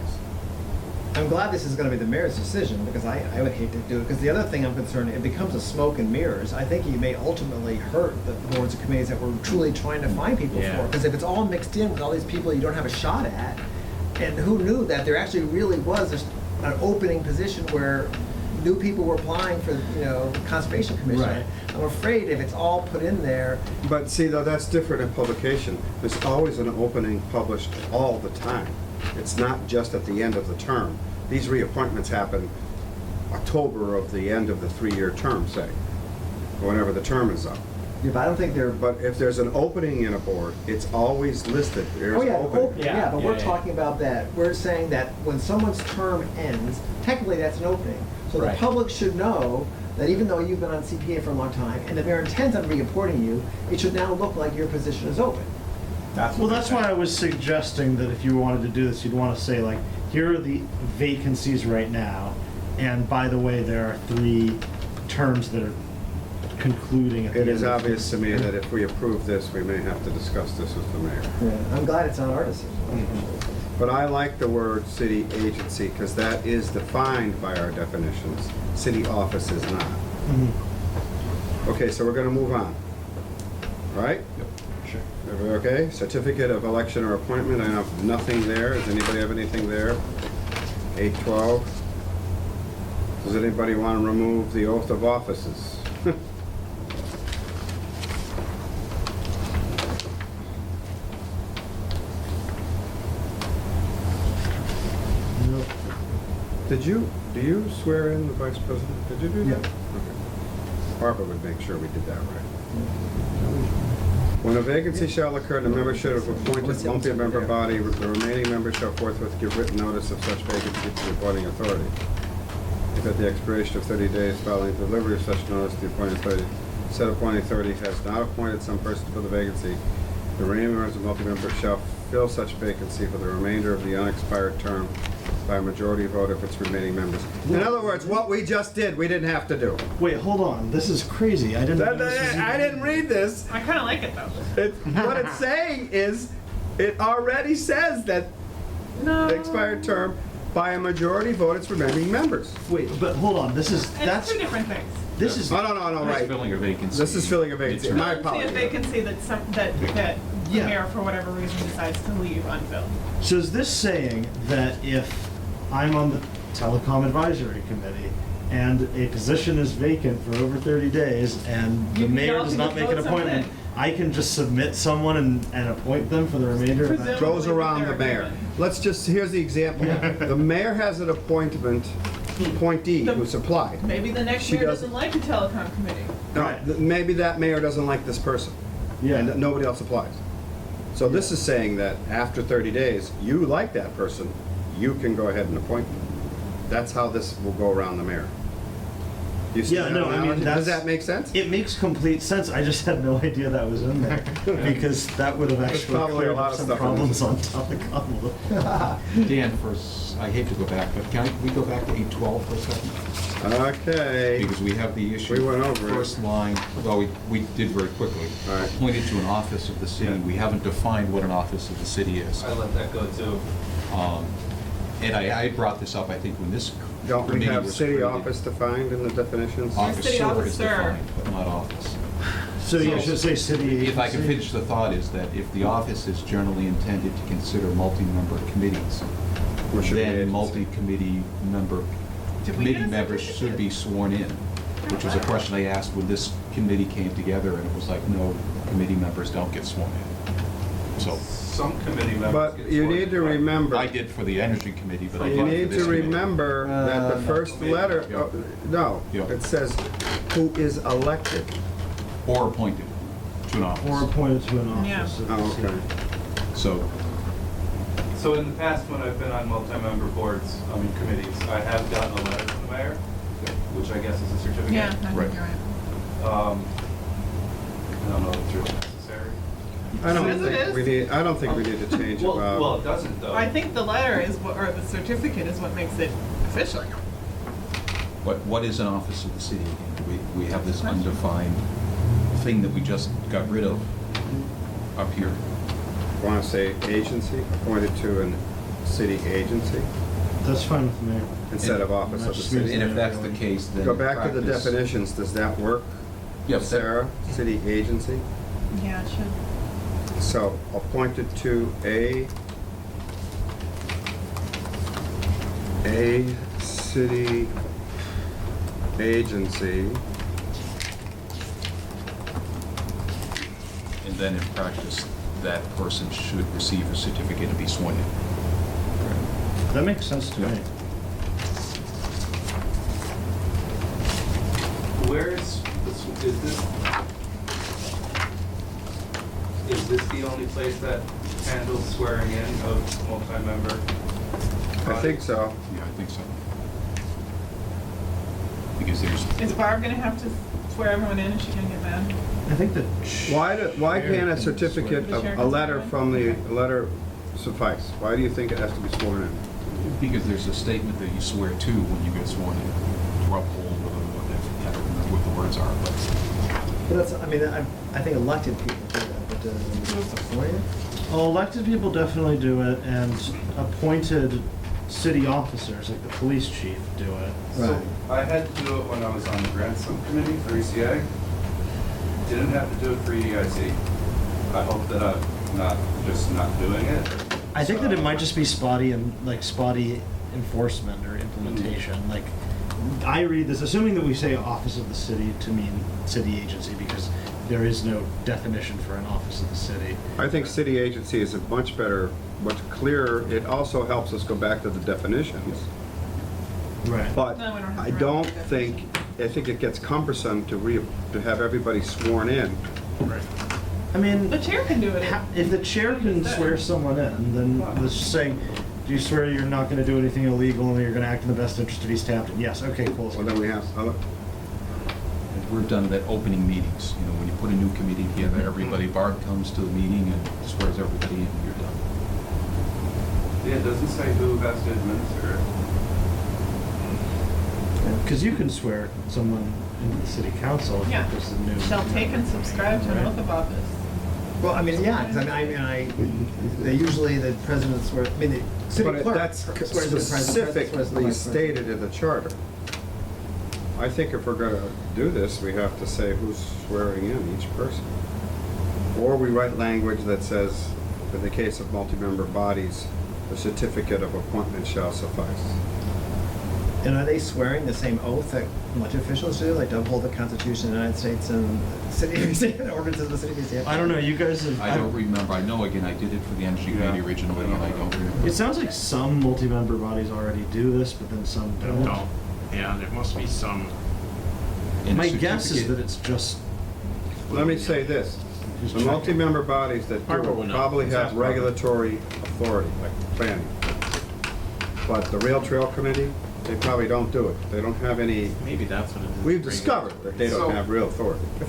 I'm glad this is gonna be the mayor's decision, because I would hate to do it, because the other thing I'm concerned, it becomes a smoke and mirrors. I think you may ultimately hurt the boards and committees that we're truly trying to find people Yeah. for, because if it's all mixed in with all these people you don't have a shot at, and who knew that there actually really was an opening position where new people were applying for, you know, the Conservation Commission. Right. I'm afraid if it's all put in there, But see, though, that's different in publication. There's always an opening published all the time. It's not just at the end of the term. These reappointments happen October of the end of the 3-year term, say. whenever the term is up. Yeah, but I don't think they're. But if there's an opening in a board, it's always listed, there's Oh, an yeah, opening. yeah, but we're Yeah. talking about that. We're saying that when someone's term ends, technically that's an opening. So the Right. public should know that even though you've been on CPA for a long time and the mayor intends on reappointing you, it should now look like your position is open. Well, that's why I was suggesting that if you wanted to do this, you'd want to say like, here are the vacancies right now, and by the way, there are 3 terms that are concluding at the It end is of obvious to me that if we approve this, we may have to discuss this with the mayor. Yeah, I'm glad it's not our decision. But I like the word city agency, because that is defined by our definitions. City office is not. Okay, so we're gonna move on. Right? Sure. Everybody okay? Certificate of election or appointment, I have nothing there. Does anybody have anything there? 812. Does anybody want to remove the oath of offices? Do you swear in the vice president? Did you do that? Yeah. Okay. Barbara would make sure we did that right. When a vacancy shall occur, the membership of appointed multi-member body, the remaining members shall forthwith give written notice of such vacancy to the appointing authority. If at the expiration of 30 days following delivery of such notice, the appointing authority, said appointing authority has not appointed some person to fill the vacancy, the remaining members of multi-member shall fill such vacancy for the remainder of the unexpired term by a majority vote of its remaining members. In other words, what we just did, we didn't have to do. Wait, hold on. This is crazy. I didn't. know this was I even- didn't read this. I kinda like it though. What it's saying is, it already says that No. the expired term by a majority vote its remaining members. Wait, but hold on. This is And it's that's 2 different things. this is. No, That's right. filling a vacancy. This is filling a vacancy. It's- My It's a apologies. vacancy that the Yeah. mayor, for whatever reason, decides to leave unfilled. So is this saying that if I'm on the telecom advisory committee and a position is vacant for over 30 days and the You can mayor also does not make an vote someone appointment, in. I can just submit someone and appoint them for the remainder of that? Presumably. Goes around the They're mayor. given. Let's just, here's the example. The mayor has an appointee who's applied. Maybe the next She mayor doesn't- doesn't like the telecom committee. No, Right. maybe that mayor doesn't like this person. Yeah. And nobody else applies. So this is saying that after 30 days, you like that person, you can go ahead and appoint them. That's how this will go around the mayor. You see Yeah, that no, I mean, analogy? that's. Does that make sense? It makes complete sense. I just had no idea that was in there because that would have There's actually probably a cleared lot up of some stuff in problems this. on telecom. Dan, I hate to go back, but can we go back to 812 for a second? Okay. Because we have the issue. We went over it. First line, well, we did very quickly. All right. Appointed to an office of the city. Yeah. We haven't defined what an office of the city is. I let that go too. And I brought this up, I think, when this Don't we committee have was city created. office defined in the definitions? City Officer is officer. defined, but not office. So you should say city. If I can agency. finish the thought, is that if the office is generally intended to consider multi-member committees, Or should be then agency? multi-committee Did we get committee a members should certificate? be sworn in, which was a question I asked when this committee came together, and it was like, no, committee members don't get sworn in. So, Some committee members But get you sworn need in, to right? remember. I did for the energy committee, but I You didn't for need this to committee. remember that the no. first letter, Yeah. no, Yeah. it says who is elected. Or appointed to an Or office. appointed to an office. Yeah. of the Oh, city. okay. So, So in the past, when I've been on multi-member boards, committees, I have gotten a letter from the mayor, which I guess is a certificate. Yeah, I think Right. you're right. I don't know if it's really necessary. I don't Says it think is. we need, I don't think we need to change Well, about, it doesn't though. I think the letter is what, or the certificate is what makes it official. what is an office of the city? We have this undefined thing that we just got rid of up here. want to say agency, appointed to a city agency That's fine with me. instead of office of the Just city. And if that's the case, then. Go back to the practice- definitions, does that work? Yes, that- Sarah, city agency? Yeah, it should. So appointed to a city agency. And then in practice, that person should receive a certificate to be sworn in. That makes sense to me. Where is, Is this the only place that handles swearing in of multi-member? I think so. Yeah, I think so. Because there's. Is Barb gonna have to swear everyone in? Is she gonna get mad? I think that. Why can't a certificate, The chair a can letter swear from the, a letter suffice? Why do you think it has to be sworn in? Because there's a statement that you swear to when you get sworn in, to uphold, I don't remember what the words are, but. But that's, I mean, I think elected people do that, but appointed? Oh, elected people definitely do it, and appointed city officers, like the police chief, do it. So I had to do it when I was on the grant subcommittee for ECA. Didn't have to do it for EIC. I hope that I'm not doing it. I think that it might just be spotty enforcement or implementation. Like, I read this, assuming that we say office of the city to mean city agency, because there is no definition for an office of the city. I think city agency is a much better, much clearer. It also helps us go back to the definitions. Right. But No, we don't have I to don't write the think, I think it gets cumbersome to have everybody sworn in. Right. I mean, The chair can do it. if the chair can swear someone in, then let's just say, do you swear you're not going to do anything illegal and you're going to act in the best interest of Easthampton? Yes. Okay. Cool. Well, then we have, We're done at opening meetings, you know, when you put a new committee together, everybody, Barb comes to the meeting and swears everybody in, and you're done. Yeah, it doesn't say who has to administer it. Because you can swear someone into the city council if Yeah. there's a new. Shall take and subscribe to an oath of office. Well, I mean, yeah, because they usually, the president swears, I mean, the city but clerk that's swears to the president, swears to the specifically vice president. stated in the charter. I think if we're gonna do this, we have to say who's swearing in each person. Or we write language that says, in the case of multi-member bodies, the certificate of appointment shall suffice. And are they swearing the same oath that elected officials do, like to uphold the Constitution of the United States and city, the ordinances of the city of Easthampton? I don't know. You guys have. I don't remember, I know, again, I did it for the energy committee Yeah. originally, and I don't remember. It sounds like some multi-member bodies already do this, but then some don't. No. Yeah, there must be some. And My the guess is certificate- that it's just. Let me say this, Just the checking. multi-member bodies that do Barbara it will know. probably Let's have ask Barbara. regulatory authority, like planning. But the rail trail committee, they probably don't do it. They don't have any, Maybe that's what it is. we've discovered that they So- don't have real authority. For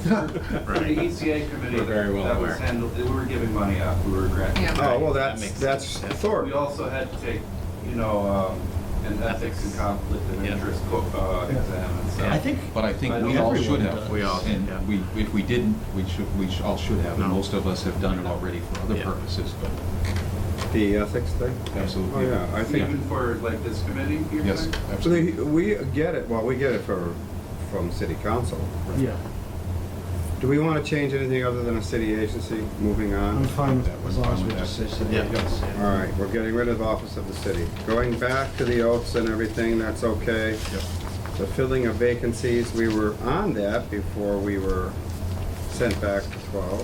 the ECA committee, We're very well that was aware. handled, we were giving money out, we were granting. Yeah. Oh, well, That that's, makes that's sense, yeah. authority. We also had to take, an ethics and conflict of Yeah. interest exam and stuff. I think. But I think I we know all everyone should does. have. We all should, And yeah. if we didn't, all should have, and No. most of us have done it already for other Yeah. purposes, but The ethics thing? Oh, absolutely. yeah, I think, Even for like this committee, you're Yes, saying? absolutely. we get it, well, we get it from city council. Yeah. Do we want to change anything other than a city agency, moving I'm on? fine with that, We're as long fine as we with just that. say city Yeah. agency. All right, we're getting rid of office of the city. Going back to the oaths and everything, that's okay. Yep. The filling of vacancies, we were on that before we were sent back to 12.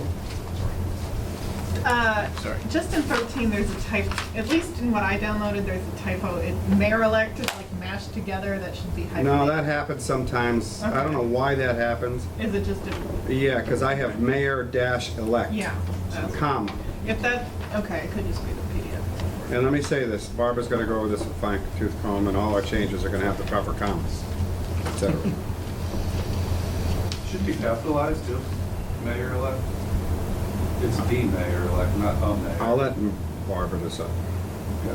Sorry. Just in 13, there's a typo, at least in what I downloaded, there's a typo. MayorElect is like mashed together, that should be hyphenated. No, that happens sometimes. I don't know why that happens. Is it just a, Yeah, because I have mayor-elect. yeah. that's- Comma. If that, okay, it could just be the PDF. And let me say this, Barbara's gonna go over this with fine tooth comb, and all our changes are gonna have the proper commas, et cetera. Should be capitalized too, mayor-elect. It's the mayor-elect, not a mayor. I'll let Barbara decide. Yeah.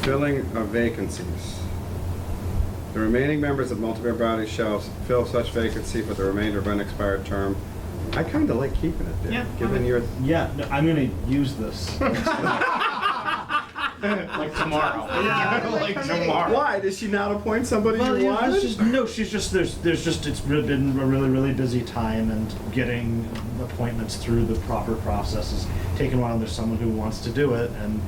Filling of vacancies. The remaining members of multi-member bodies shall fill such vacancy for the remainder of unexpired term. I kinda like keeping it there, Yeah, given your, Yeah, no, I'm gonna use this. Like tomorrow. Like tomorrow. why, did she not appoint somebody Well, you yeah, wanted? she's just, there's just, it's been a really, really busy time, and getting appointments through the proper process is taking a while, and there's someone who wants to do it, and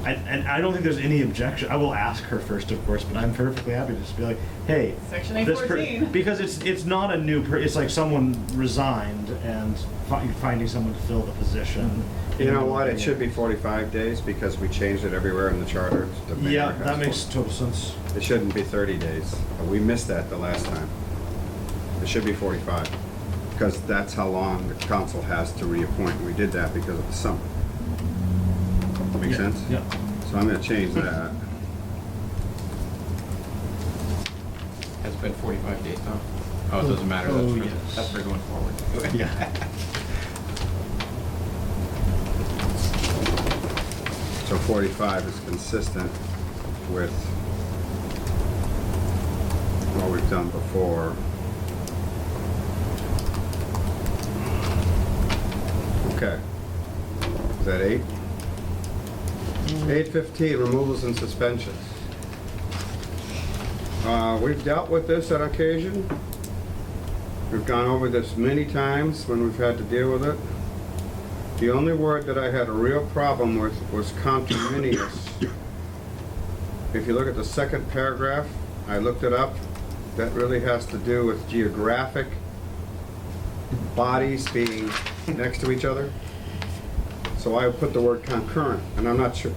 and I don't think there's any objection. I will ask her first, of course, but I'm perfectly happy to just be like, hey. Section this 814. because it's not a new, it's like someone resigned and finding someone to fill the position. You know what, it should be 45 days, because we changed it everywhere in the charter. The mayor Yeah, has that makes to- total sense. It shouldn't be 30 days. We missed that the last time. It should be 45, because that's how long the council has to reappoint. We did that because of the summer. Make Yeah, sense? Yeah. So I'm gonna change that. Has it been 45 days now? Oh, it doesn't matter, Oh, that's yes. that's for going forward. Yeah. So 45 is consistent with what we've done before. Okay. Is that 8? 8:15, removals and suspensions. We've dealt with this on occasion. We've gone over this many times when we've had to deal with it. The only word that I had a real problem with was conterminous. If you look at the second paragraph, I looked it up, that really has to do with geographic bodies being next to each other. So I put the word concurrent, and I'm not sure.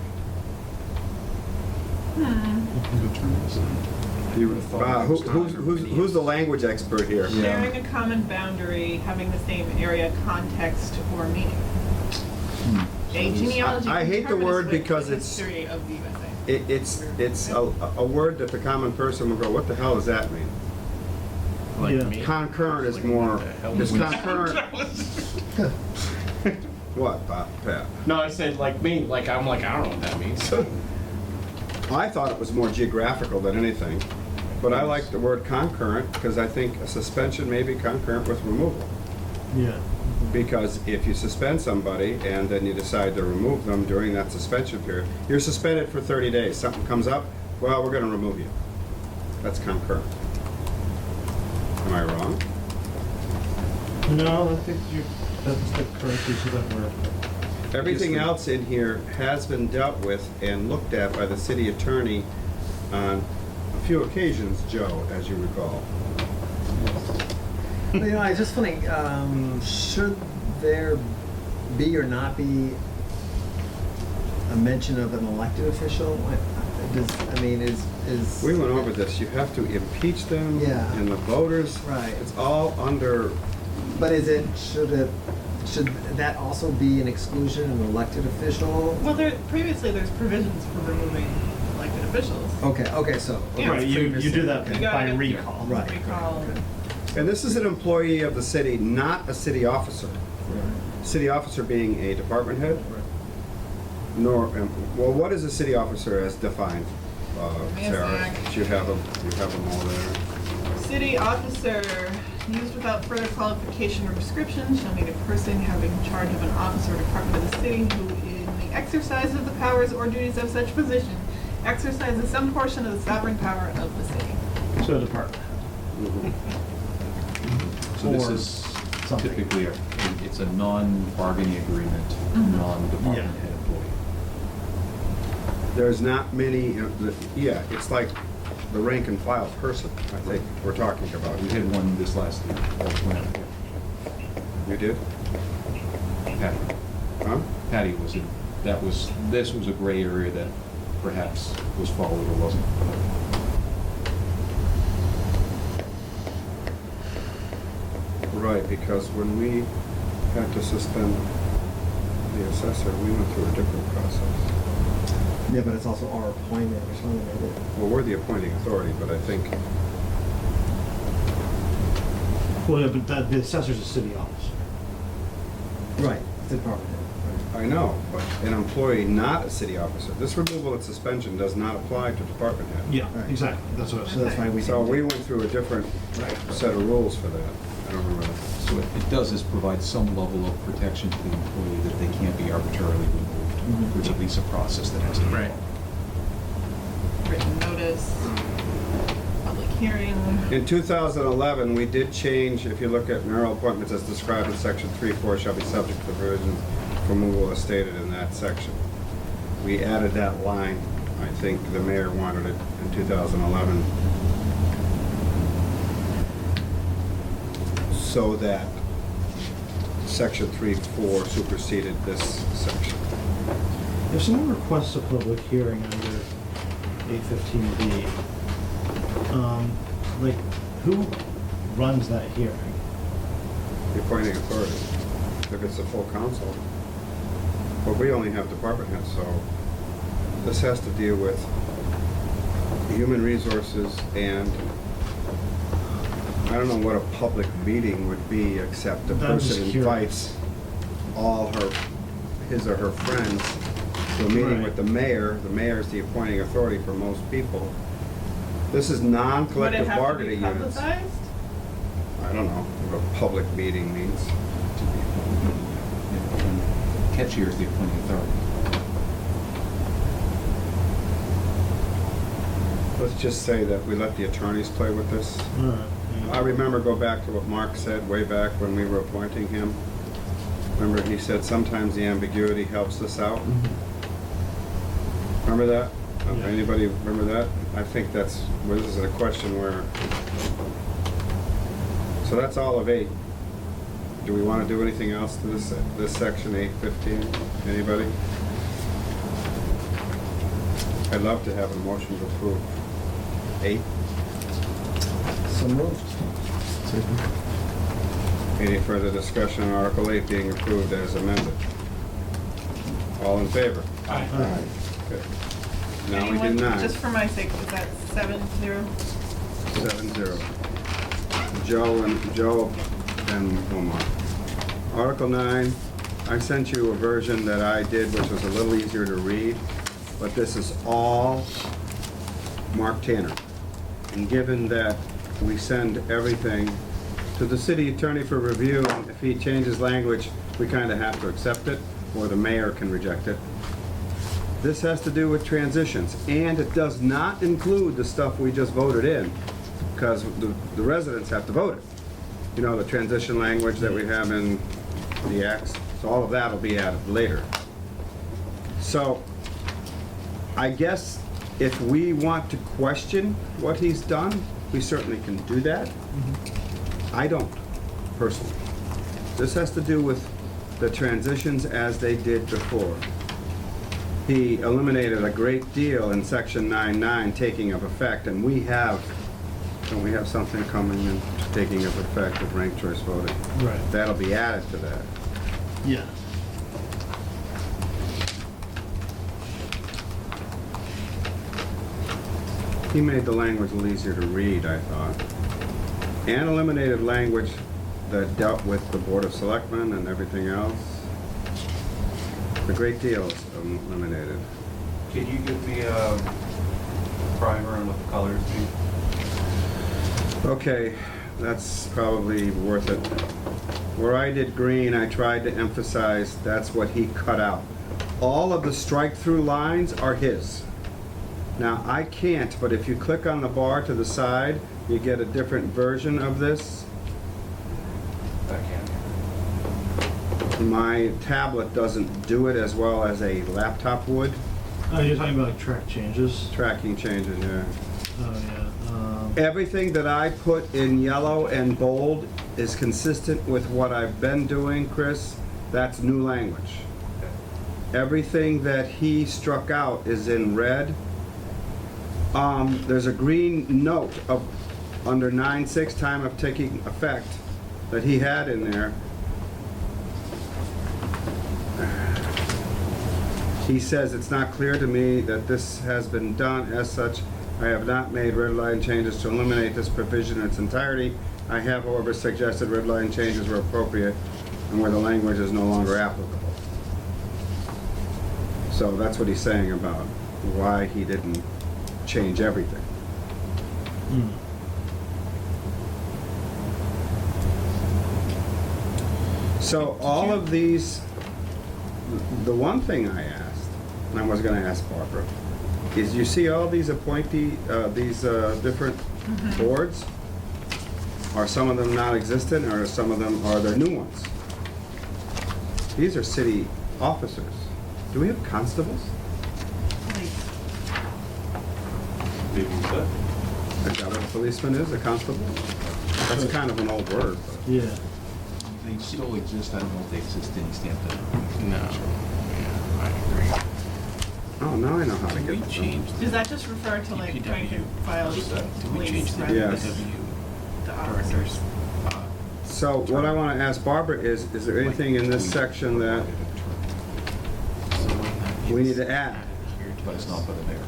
Who's the language expert here? Sharing a common boundary, having the same area, context, or meaning. A genealogy. I hate the determinist word with because the it's- history of the USA. It's a word that the common person will go, what the hell does that mean? Like Yeah. me. Concurrent is more, is concurrent, what, Pat? No, I said like me, like I'm like, I don't know what that means. I thought it was more geographical than anything, but I like the word concurrent because I think a suspension may be concurrent with removal. Yeah. Because if you suspend somebody and then you decide to remove them during that suspension period, you're suspended for 30 days. Something comes up, well, we're going to remove you. That's concurrent. Am I wrong? No, I think that's the correct use of that word. Everything else in here has been dealt with and looked at by the city attorney on a few occasions, Joe, as you recall. You know, I just think, should there be or not be a mention of an elected official? Is We went over this. You have to impeach them Yeah. and the voters. Right. It's all under, But should that also be an exclusion, an elected official? Well, previously there's provisions for removing elected officials. Okay, so. Yeah. Right, you do that You gotta by get- recall. Right. Recall. and this is an employee of the city, not a city officer. City officer being a department head, nor, well, what is a city officer as defined, Sarah? Yes, You have them all there. City officer, used without further qualification or prescription, shall mean a person having charge of an office or department of the city who, in the exercise of the powers or duties of such position, exercises some portion of the sovereign power of the city. So department. So this Or is something. typically, it's a non-bargaining agreement, non-department Yeah. head employee. There's not many, yeah, it's like the rank and file person, I think we're talking about. We had one this last year. You did? Patty. Huh? Patty was in, this was a gray area that perhaps was followed or wasn't. Right, because when we had to suspend the assessor, we went through a different process. Yeah, but it's also our appointment or something like that. Well, we're the appointing authority, but I think, Well, yeah, but the assessor's a city officer. Right, it's a department head. I know, but an employee not a city officer, this removal and suspension does not apply to department head. Yeah, Right. exactly. That's what I So said. that's why we. So we went through a different set of rules for that. I don't remember. So what it does is provide some level of protection to the employee that they can't be arbitrarily removed. There's at least a process that has to be Right. followed. Written notice, public hearing. In 2011, we did change, if you look at mayoral appointments as described in section 3-4 shall be subject to the provisions for removal as stated in that section. We added that line, I think the mayor wanted it in 2011. So that section 3-4 superseded this section. If someone requests a public hearing under 815B, Like, who runs that hearing? The appointing authority, if it's a full council. But we only have department heads, so this has to deal with human resources, and I don't know what a public meeting would be, except the I'm just person curious. invites all his or her friends to a meeting Right. with the mayor. The mayor is the appointing authority for most people. This is Would it non-collective have to be bargaining units. publicized? I don't know what a public meeting means. Catchier is the appointing authority. Let's just say that we let the attorneys play with this. I remember, go back to what Mark said way back when we were appointing him. Remember, he said sometimes the ambiguity helps us out. Remember that? Yeah. Anybody remember that? I think that's, well, this is a question where, so that's all of 8. Do we want to do anything else to this section, 8:15? Anybody? I'd love to have a motion to approve 8. So moved. Any further discussion on Article 8 being approved as amended? All in favor? Aye. Okay. Now we do Anyone, 9. just for my sake, is that 7-0? 7-0. Joe and one more. Article 9, I sent you a version that I did, which was a little easier to read, but this is all Mark Tanner. And given that we send everything to the city attorney for review, and if he changes language, we kind of have to accept it, or the mayor can reject it. This has to do with transitions, and it does not include the stuff we just voted in, because the residents have to vote it. You know, the transition language that we have in the acts, so all of that will be added later. So, I guess if we want to question what he's done, we certainly can do that. I don't, personally. This has to do with the transitions as they did before. He eliminated a great deal in section 9.9 taking of effect, and don't we have something coming in taking of effect with ranked choice voting? Right. That'll be added to that. Yeah. He made the language a little easier to read, I thought. And eliminated language that dealt with the Board of Selectmen and everything else. The great deal is eliminated. Could you give me a primer on what the colors mean? Okay, that's probably worth it. Where I did green, I tried to emphasize that's what he cut out. All of the strike-through lines are his. Now, I can't, but if you click on the bar to the side, you get a different version of this. I can't. My tablet doesn't do it as well as a laptop would. Oh, you're talking about like track changes? Tracking changes, yeah. Oh, yeah. Everything that I put in yellow and bold is consistent with what I've been doing, Chris. That's new language. Everything that he struck out is in red. There's a green note of under 9.6 time of taking effect that he had in there. He says it's not clear to me that this has been done. As such, I have not made red line changes to eliminate this provision in its entirety. I have, however, suggested red line changes were appropriate and where the language is no longer applicable. So that's what he's saying about why he didn't change everything. So all of these, the one thing I asked, and I was gonna ask Barbara, is you see all these different boards? Are some of them non-existent, or some of them, are there new ones? These are city officers. Do we have constables? Maybe what? Is that what a policeman is, a constable? That's kind of an old word. But Yeah. They still exist, I don't know if they exist in Easthampton. No. Yeah, I agree. Oh, now I know how to Did we get change Does that just refer to like trying to file Did we police change the rather than Yes. the officers? So what I want to ask Barbara is there anything in this section that we need to add? But it's not by the mayor.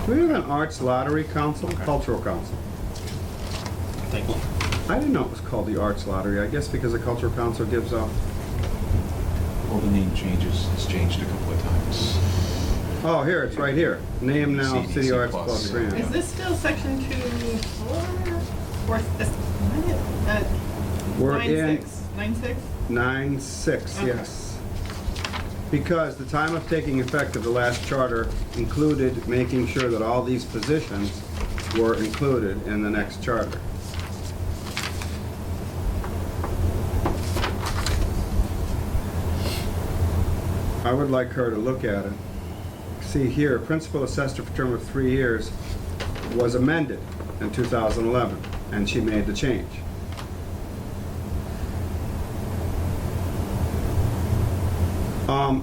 Do we have an arts lottery council, cultural council? Thank you. I didn't know it was called the arts lottery, I guess because the cultural council gives up. Well, the name changes, it's changed a couple of times. Oh, here, it's right here. Name now, CDC City Arts plus. Plus Is Grant. this still section 2, 4, or this, We're 9-6? in 9-6? 9-6, Okay. yes. Because the time of taking effect of the last charter included making sure that all these positions were included in the next charter. I would like her to look at it. See here, principal assessor for term of 3 years was amended in 2011, and she made the change.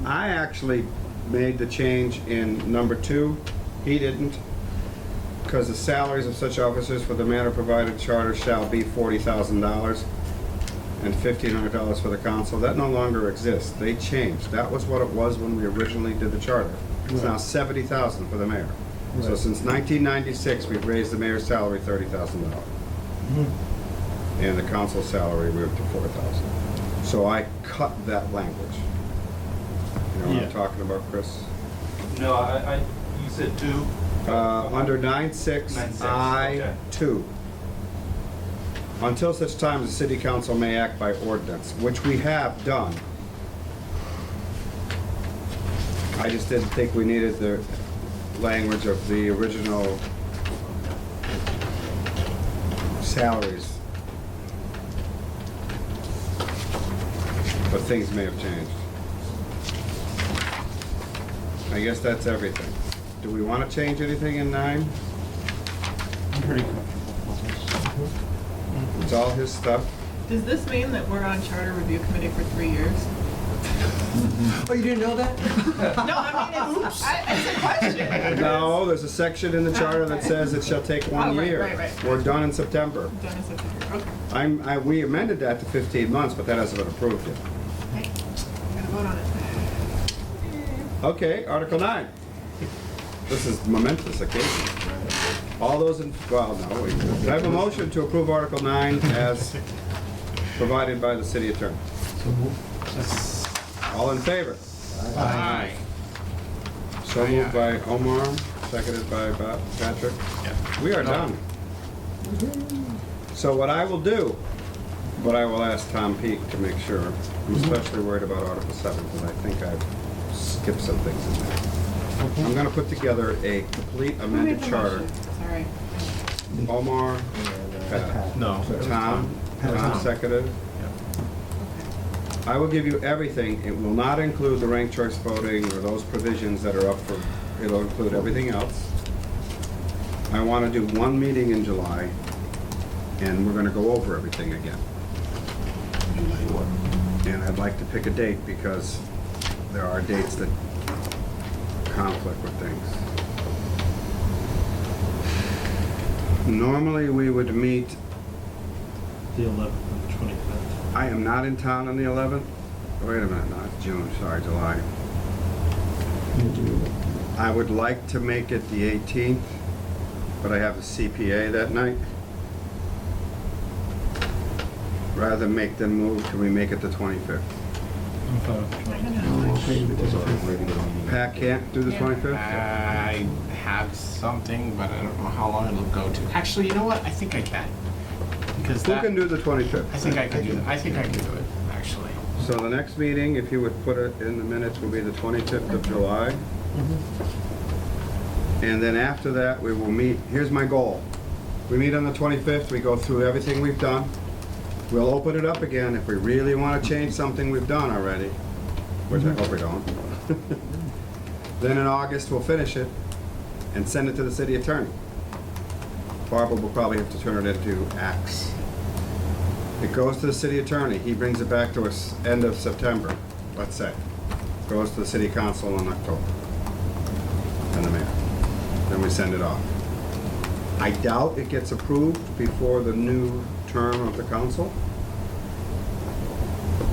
I actually made the change in number 2. He didn't, because the salaries of such officers for the manner provided charter shall be $40,000 and $1,500 for the council. That no longer exists. They changed. That was what it was when we originally did the charter. It's now $70,000 for the mayor. So Right. since 1996, we've raised the mayor's salary $30,000. And the council salary moved to $4,000. So I cut that language. You know what I'm Yeah. talking about, Chris? No, you said 2? Under 9.6, 9.6, okay. I-2. Until such time as the city council may act by ordinance, which we have done. I just didn't think we needed the language of the original salaries. But things may have changed. I guess that's everything. Do we want to change anything in 9? I'm pretty comfortable with this. It's all his stuff. Does this mean that we're on charter review committee for 3 years? Oh, you didn't know that? No, I mean, it's a question. No, there's a section in the charter that says it shall take 1 Oh, right, year. right, right. We're done in September. Done in September, okay. We amended that to 15 months, but that hasn't been approved yet. Okay, we're gonna vote on it. Okay, Article 9. This is momentous occasion. All those in, well, no, I have a motion to approve Article 9 as provided by the city attorney. All in favor? Aye. So moved by Omar, seconded by Patrick. Yeah. We are done. So what I will do, but I will ask Tom Peake to make sure. I'm especially worried about Article 7 because I think I've skipped some things in there. I'm gonna put together a complete Who made amended the charter. motion? Sorry. Omar, Pat. No. Tom seconded. I will give you everything. It will not include the ranked choice voting or those provisions that are up for, it'll include everything else. I want to do one meeting in July, and we're going to go over everything again. And I'd like to pick a date because there are dates that conflict with things. Normally, we would meet, The 11th and the 25th. I am not in town on the 11th. Wait a minute, no, it's June, sorry, July. I would like to make it the 18th, but I have a CPA that night. Rather than make them move, can we make it the 25th? I'm fine with the 25th. Pat can't do the 25th? I have something, but I don't know how long it'll go to. Actually, you know what? I think I can. Because Who that, can do the 25th? I think I can do that. I think I can do it, actually. So the next meeting, if you would put it in the minutes, will be the 25th of July. And then after that, we will meet, here's my goal. We meet on the 25th, we go through everything we've done. We'll open it up again if we really want to change something we've done already, which I hope we don't. Then in August, we'll finish it and send it to the city attorney. Barbara will probably have to turn it into acts. It goes to the city attorney, he brings it back to us end of September, let's say. goes to the city council in October, and the mayor. Then we send it off. I doubt it gets approved before the new term of the council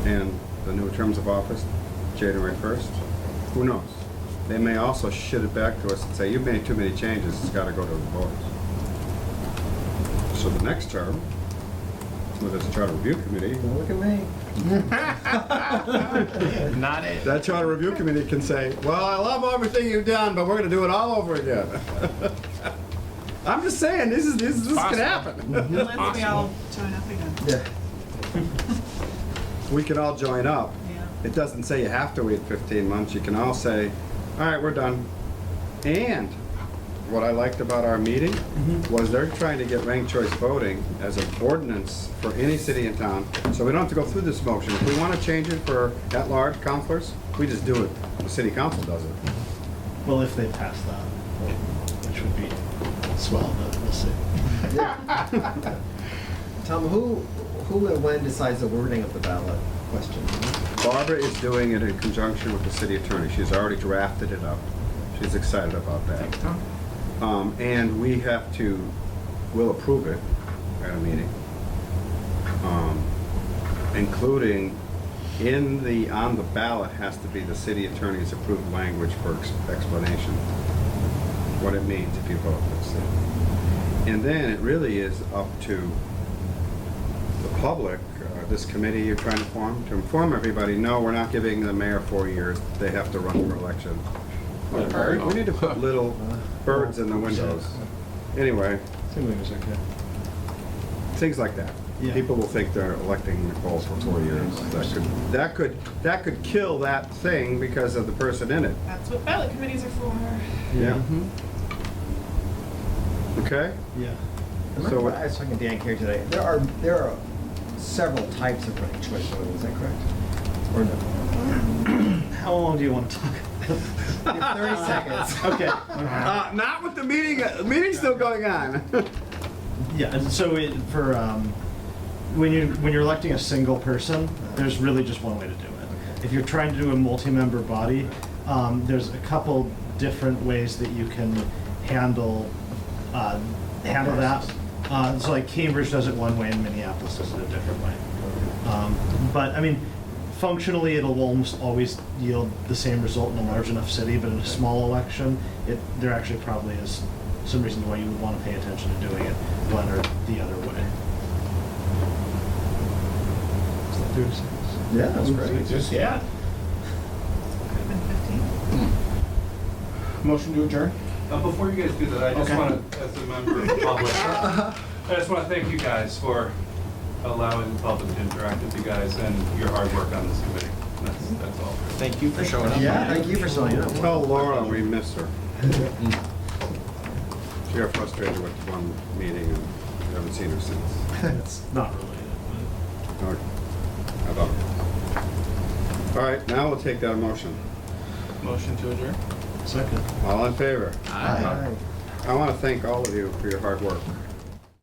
and the new terms of office, January 1st. Who knows? They may also shit it back to us and say, you've made too many changes, it's gotta go to the voters. So the next term, with this charter review committee, Don't look at me. Not it. that charter review committee can say, well, I love everything you've done, but we're gonna do it all over again. I'm just saying, this could Possible. happen. Unless we all join up again. Yeah. We can all join up. Yeah. It doesn't say you have to wait 15 months. You can all say, all right, we're done. And what I liked about our meeting was they're trying to get ranked choice voting as an ordinance for any city in town. So we don't have to go through this motion. If we want to change it for at-large counselors, we just do it. The city council does it. Well, if they pass that, which would be swell, but we'll see. Tom, who and when decides the wording of the ballot question? Barbara is doing it in conjunction with the city attorney. She's already drafted it up. She's excited about that. Thanks, Tom. And we'll approve it at a meeting. Including on the ballot has to be the city attorney's approved language for explanation, what it means if you vote this. And then it really is up to the public, this committee you're trying to form, to inform everybody, no, we're not giving the mayor 4 years, they have to run for election. We need to put little birds in the windows. Anyway, Seems like it's okay. things like that. Yeah. People will think they're electing Nicole for 4 years. That could kill that thing because of the person in it. That's what ballot committees are for. Yeah. Okay? Yeah. Remember So what I was talking to Dan Carey today, there are several types of ranked choice voting, is that correct? Or no? How long do you want to talk? You have 30 seconds. Okay. Not with the meeting's still going on. Yeah, and so when you're electing a single person, there's really just one way to do it. If you're trying to do a multi-member body, there's a couple different ways that you can handle that. So like Cambridge does it one way and Minneapolis does it a different way. But I mean, functionally, it'll almost always yield the same result in a large enough city, but in a small election, there actually probably is some reason why you would want to pay attention to doing it one or the other way. Is that 30 seconds? Yeah, that's great. Just, yeah. Could have been 15. Motion to adjourn? Before you guys do that, I just Okay. want to, as a member of the public, I just want to thank you guys for allowing the public to interact with you guys and your hard work on this committee. That's all. Thank you for showing up. Yeah, thank you for showing up. Tell Laura we miss her. She got frustrated with one meeting and we haven't seen her since. It's not related, Or- How about it? All right, now we'll take that motion. Motion to adjourn? but second. All in favor? Aye. Aye. I want to thank all of you for your hard work.